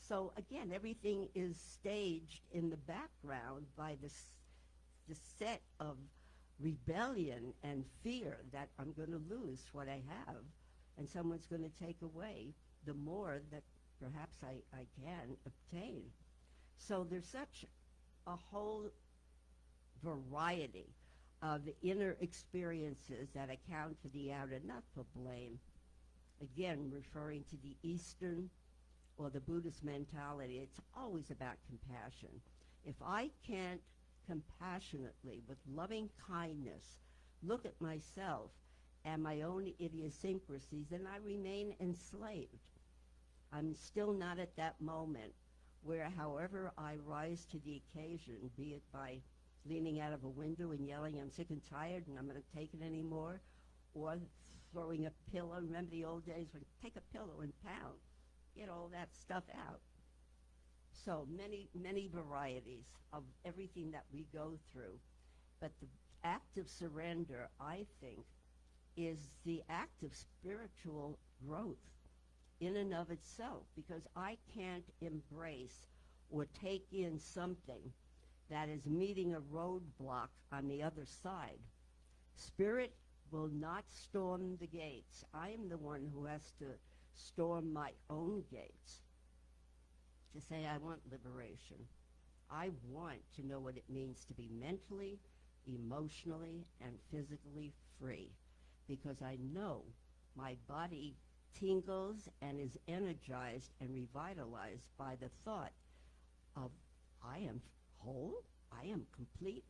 So again, everything is staged in the background by this set of rebellion and fear that I'm going to lose what I have, and someone's going to take away the more that perhaps I can obtain. So there's such a whole variety of inner experiences that account for the outer, not for blame. Again, referring to the Eastern or the Buddhist mentality, it's always about compassion. If I can't compassionately, with loving kindness, look at myself and my own idiosyncrasies, then I remain enslaved. I'm still not at that moment where, however I rise to the occasion, be it by leaning out of a window and yelling, I'm sick and tired and I'm going to take it anymore, or throwing a pillow. Remember the old days when take a pillow and pound, get all that stuff out. So many varieties of everything that we go through. But the act of surrender, I think, is the act of spiritual growth in and of itself, because I can't embrace or take in something that is meeting a roadblock on the other side. Spirit will not storm the gates. I am the one who has to storm my own gates to say I want liberation. I want to know what it means to be mentally, emotionally, and physically free, because I know my body tingles and is energized and revitalized by the thought of I am whole, I am complete,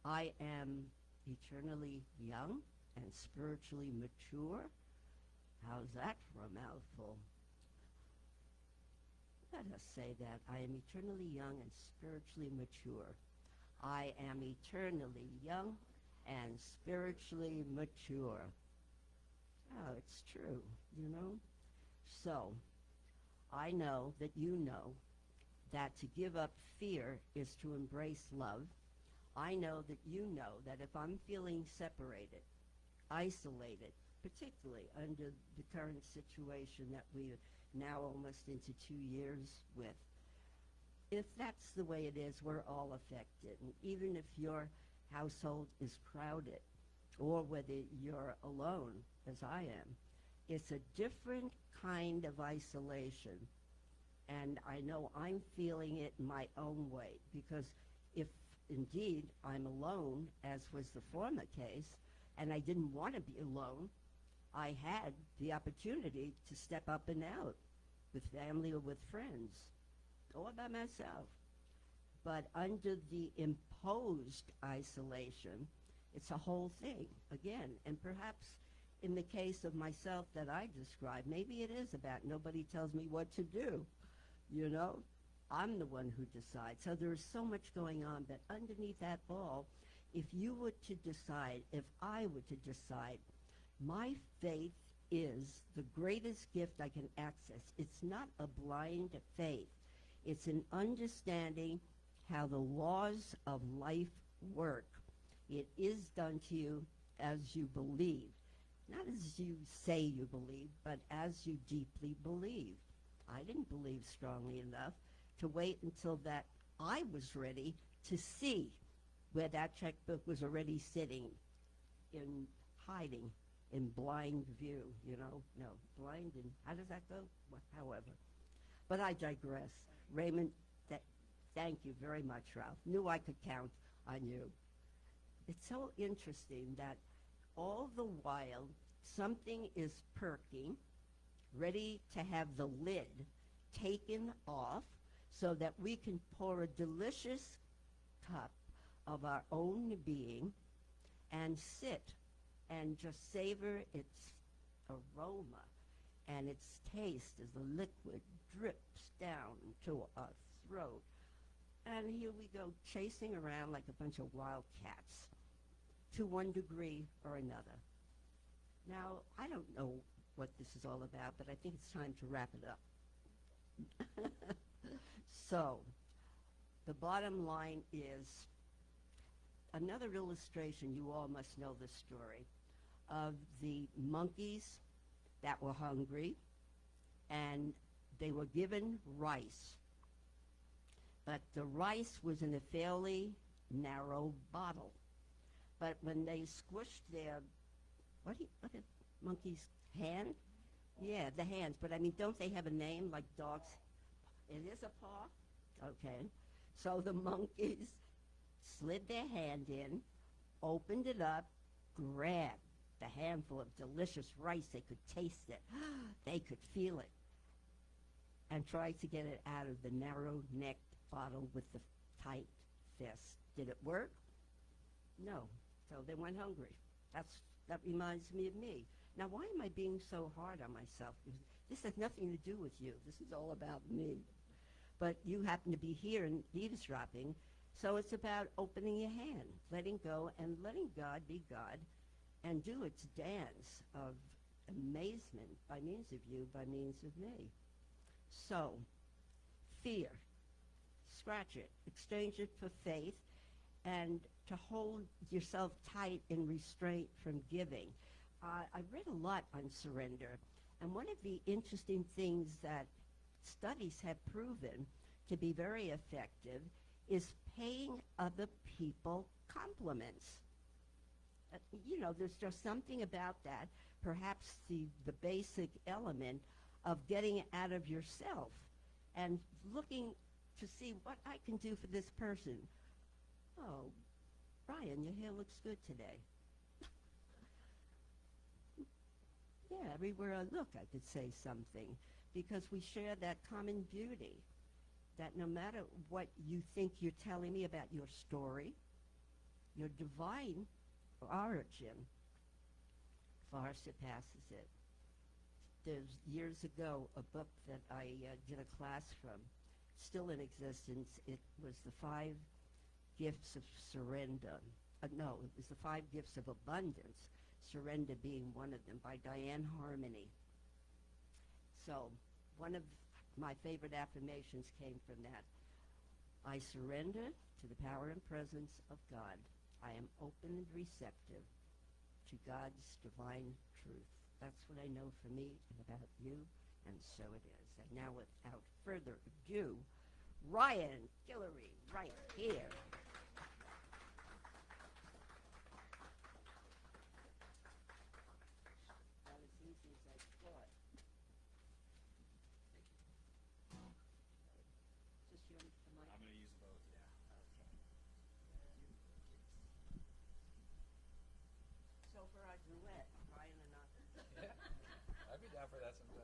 I am eternally young and spiritually mature. How's that for a mouthful? Let us say that. I am eternally young and spiritually mature. I am eternally young and spiritually mature. Oh, it's true, you know? So, I know that you know that to give up fear is to embrace love. I know that you know that if I'm feeling separated, isolated, particularly under the current situation that we're now almost into 2 years with, if that's the way it is, we're all affected. And even if your household is crowded, or whether you're alone, as I am, it's a different kind of isolation. And I know I'm feeling it in my own way, because if indeed I'm alone, as was the former case, and I didn't want to be alone, I had the opportunity to step up and out with family or with friends, or by myself. But under the imposed isolation, it's a whole thing again. And perhaps in the case of myself that I described, maybe it is about nobody tells me what to do, you know? I'm the one who decides. So there is so much going on, but underneath that all, if you were to decide, if I were to decide, my faith is the greatest gift I can access. It's not a blind faith. It's an understanding how the laws of life work. It is done to you as you believe. Not as you say you believe, but as you deeply believe. I didn't believe strongly enough to wait until that I was ready to see where that checkbook was already sitting in hiding, in blind view, you know. No, blind and, how does that go? However. But I digress. Raymond, thank you very much, Ralph. Knew I could count on you. It's so interesting that all the while something is perking, ready to have the lid taken off so that we can pour a delicious cup of our own being and sit and just savor its aroma and its taste as the liquid drips down to our throat. And here we go chasing around like a bunch of wild cats to one degree or another. Now, I don't know what this is all about, but I think it's time to wrap it up. So, the bottom line is another illustration, you all must know this story, of the monkeys that were hungry, and they were given rice. But the rice was in a fairly narrow bottle. But when they squished their, what did monkeys, hand? Yeah, the hands. But I mean, don't they have a name like dogs? It is a paw? Okay. So the monkeys slid their hand in, opened it up, grabbed the handful of delicious rice. They could taste it. They could feel it. And tried to get it out of the narrow-necked bottle with the tight fist. Did it work? No. So they went hungry. That reminds me of me. Now, why am I being so hard on myself? This has nothing to do with you. This is all about me. But you happen to be here and eavesdropping, so it's about opening your hand, letting go, and letting God be God, and do its dance of amazement by means of you, by means of me. So, fear, scratch it, exchange it for faith, and to hold yourself tight in restraint from giving. I read a lot on surrender, and one of the interesting things that studies have proven to be very effective is paying other people compliments. There's just something about that, perhaps the basic element of getting out of yourself and looking to see what I can do for this person. Oh, Brian, your hair looks good today. Yeah, everywhere I look, I could say something, because we share that common beauty, that no matter what you think you're telling me about your story, your divine origin far surpasses it. There's years ago a book that I did a class from, still in existence. It was the 5 Gifts of Surrender. No, it was the 5 Gifts of Abundance, surrender being one of them, by Diane Harmony. So one of my favorite affirmations came from that. I surrender to the power and presence of God. I am open and receptive to God's divine truth. That's what I know for me and about you, and so it is. And now, without further ado, Ryan Guillory, right here. Not as easy as I thought. Just your mic. I'm going to use both, yeah. So for our duet, Ryan and I. I'd be down for that sometime.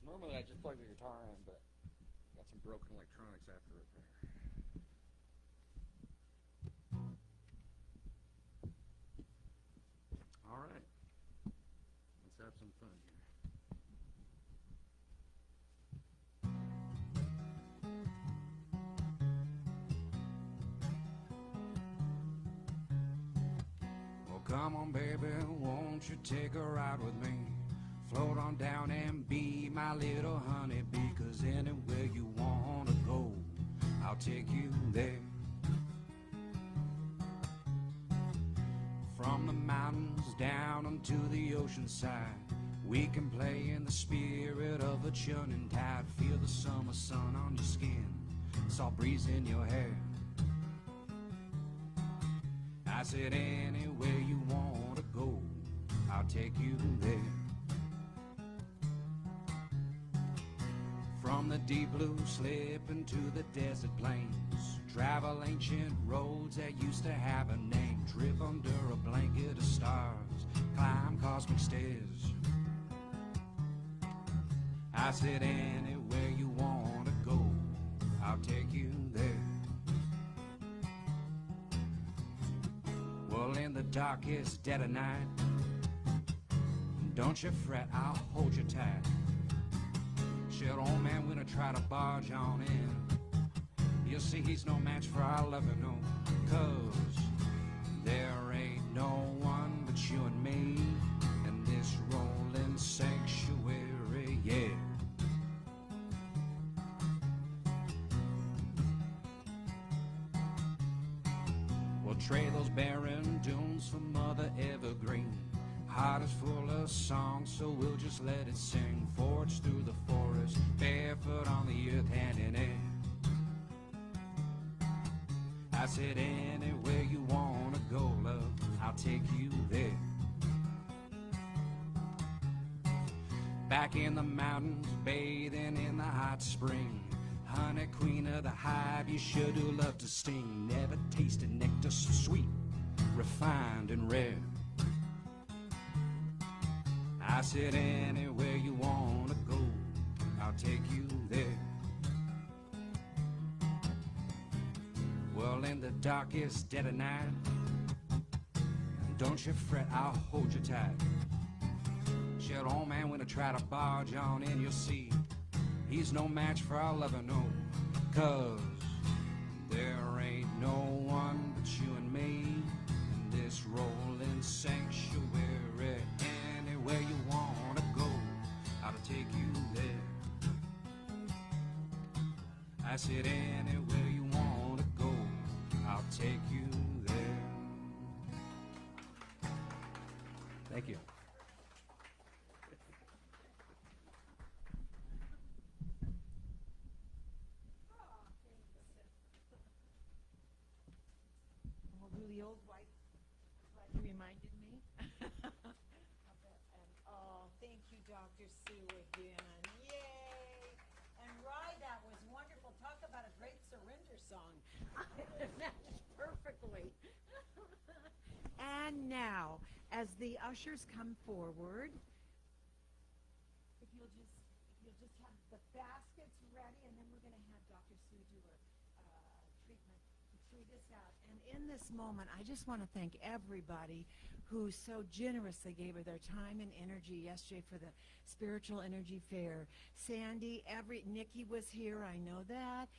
Normally I just plug the guitar in, but got some broken electronics after repair. All right, let's have some fun here. Well, come on, baby, won't you take a ride with me? Float on down and be my little honeybee, 'cause anywhere you want to go, I'll take you there. From the mountains down onto the ocean side, we can play in the spirit of a churning tide. Feel the summer sun on your skin, soft breeze in your hair. I said anywhere you want to go, I'll take you there. From the deep blue slip into the desert plains, travel ancient roads that used to have a name, trip under a blanket of stars, climb cosmic stairs. I said anywhere you want to go, I'll take you there. Well, in the darkest dead of night, don't you fret, I'll hold you tight. Shit, old man, when I try to barge on in, you'll see he's no match for our loving, no. 'Cause there ain't no one but you and me in this rolling sanctuary, yeah. We'll trade those barren dunes for Mother Evergreen, Heart is full of song, so we'll just let it sing. Forge through the forest, barefoot on the earth, hand in hand. I said anywhere you wanna go, love, I'll take you there. Back in the mountains, bathing in the hot spring. Honey, queen of the hive, you sure do love to sting. Never tasted nectar so sweet, refined and rare. I said anywhere you wanna go, I'll take you there. Well, in the darkest dead of night, don't you fret, I'll hold you tight. Shell old man, when I try to barge on in, you'll see he's no match for our lover, no. 'Cause there ain't no one but you and me in this rolling sanctuary. Anywhere you wanna go, I'll take you there. I said anywhere you wanna go, I'll take you there. Thank you. Oh, really old white like reminded me. Oh, thank you, Dr. Sue, again. Yay! And Rye, that was wonderful. Talk about a great surrender song. It matched perfectly. And now, as the ushers come forward, if you'll just have the baskets ready, and then we're going to have Dr. Sue do a treatment to treat us out. And in this moment, I just want to thank everybody who so generously gave her their time and energy yesterday for the Spiritual Energy Fair. Sandy, Nikki was here, I know that.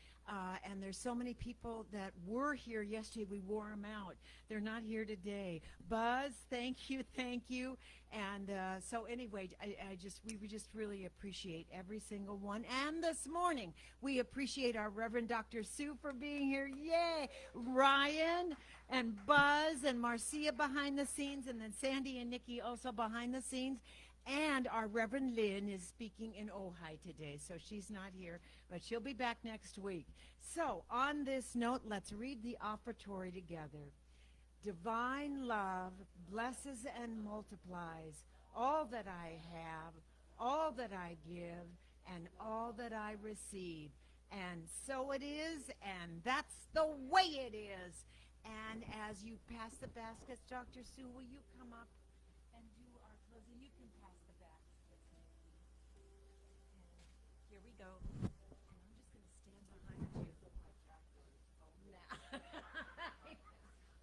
And there's so many people that were here yesterday. We wore them out. They're not here today. Buzz, thank you. And so anyway, we just really appreciate every single one. And this morning, we appreciate our Reverend Dr. Sue for being here. Yay! Ryan and Buzz and Marcia behind the scenes, and then Sandy and Nikki also behind the scenes. And our Reverend Lynn is speaking in Ojai today, so she's not here, but she'll be back next week. So on this note, let's read the Offertory together. Divine love blesses and multiplies all that I have, all that I give, and all that I receive. And so it is, and that's the way it is. And as you pass the baskets, Dr. Sue, will you come up and do our closing? You can pass the baskets. And here we go. And I'm just going to stand behind you. Now.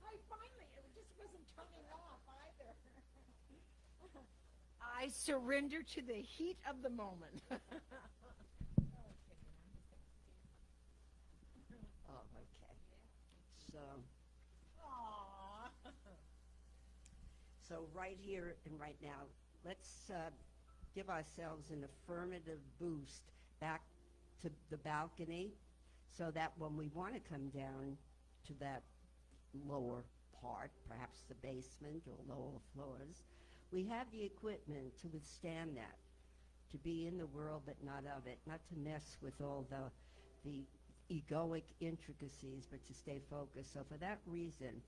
I finally, it just wasn't turning off either. I surrender to the heat of the moment. Oh, okay. So, so right here and right now, let's give ourselves an affirmative boost back to the balcony so that when we want to come down to that lower part, perhaps the basement or lower floors, we have the equipment to withstand that, to be in the world but not of it, not to mess with all the egoic intricacies, but to stay focused. So for that reason,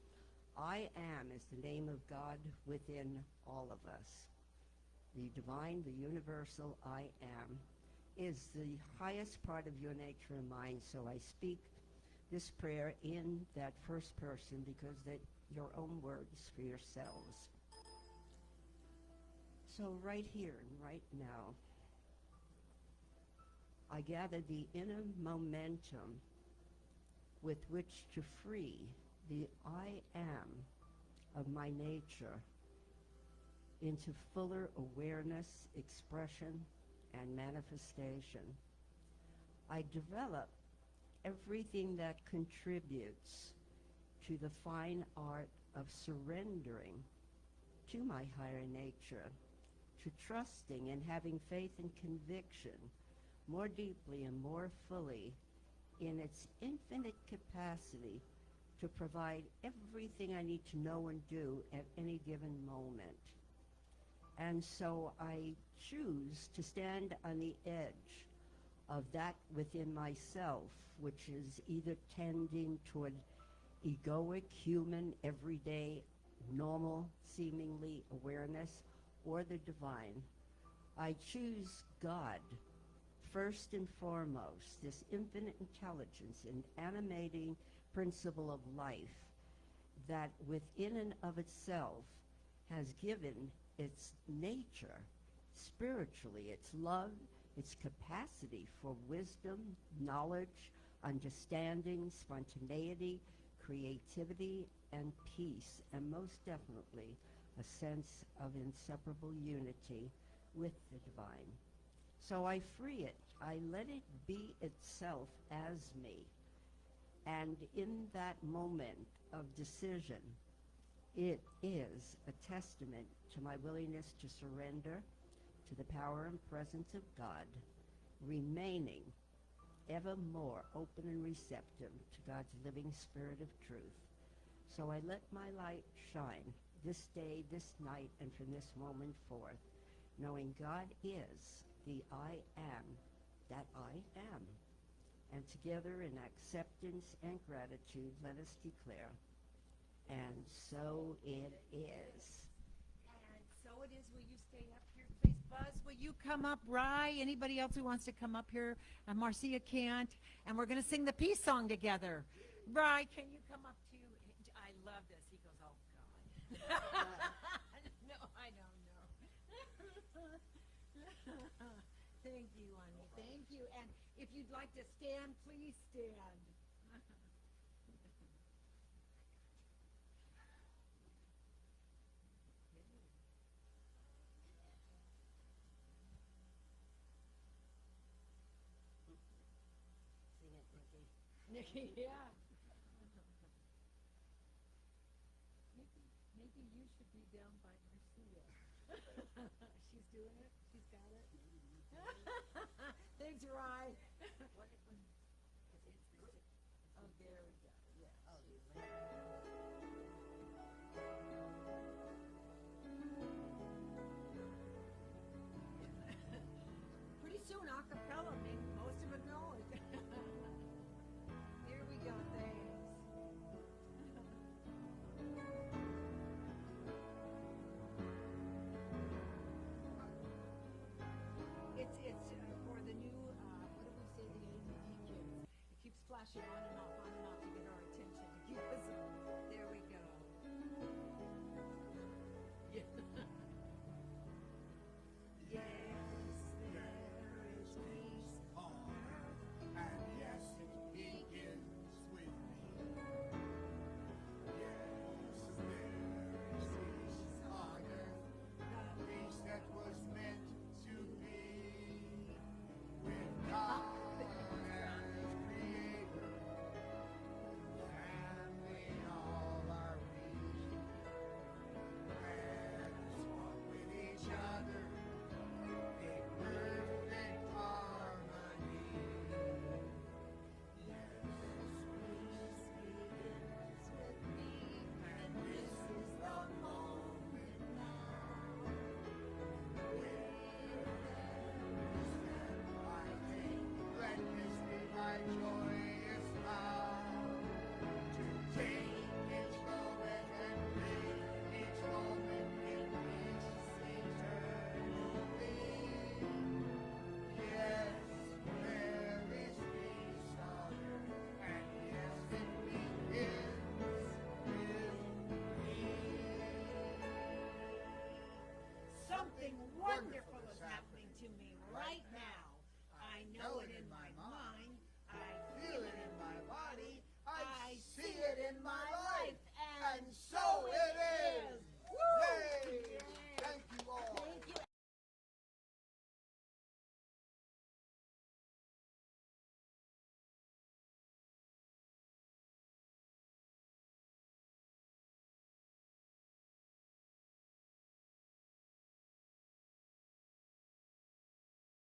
I am is the name of God within all of us. The divine, the universal I am is the highest part of your nature and mind. So I speak this prayer in that first person because they're your own words for yourselves. So right here and right now, I gather the inner momentum with which to free the I am of my nature into fuller awareness, expression, and manifestation. I develop everything that contributes to the fine art of surrendering to my higher nature, to trusting and having faith and conviction more deeply and more fully in its infinite capacity to provide everything I need to know and do at any given moment. And so I choose to stand on the edge of that within myself, which is either tending toward egoic, human, everyday, normal, seemingly awareness, or the divine. I choose God first and foremost, this infinite intelligence and animating principle of life that within and of itself has given its nature spiritually, its love, its capacity for wisdom, knowledge, understanding, spontaneity, creativity, and peace, and most definitely a sense of inseparable unity with the divine. So I free it. I let it be itself as me. And in that moment of decision, it is a testament to my willingness to surrender to the power and presence of God, remaining ever more open and receptive to God's living spirit of truth. So I let my light shine this day, this night, and from this moment forth, knowing God is the I am that I am. And together in acceptance and gratitude, let us declare, and so it is. And so it is. Will you stay up here, please? Buzz, will you come up? Rye, anybody else who wants to come up here? Marcia can't. And we're going to sing the peace song together. Rye, can you come up too? I love this. He goes, oh, God. No, I don't know. Thank you, honey. Thank you. And if you'd like to stand, please stand. Sing it, Nikki. Nikki, yeah. Maybe you should be down by Marcia. She's doing it. She's got it. Thanks, Rye. Oh, there we go. Yeah. Pretty soon, a cappella. Maybe most of it know it. Here we go. Thanks. It's for the new, what do we say, the ADD kids. It keeps flashing on and off to get our attention, to keep us, there we go. Yeah. Yes, there is peace on earth, And yes, it begins with me. Yes, there is peace on earth, the peace that was meant to be with God as creator. Family, all are we. As one with each other, a perfect harmony. Yes, peace begins with me, and this is the moment now. With every step I take, let this be my joyous vow. To take each moment and live each moment in peace eternally. Yes, there is peace on earth, and yes, it begins with me. something wonderful.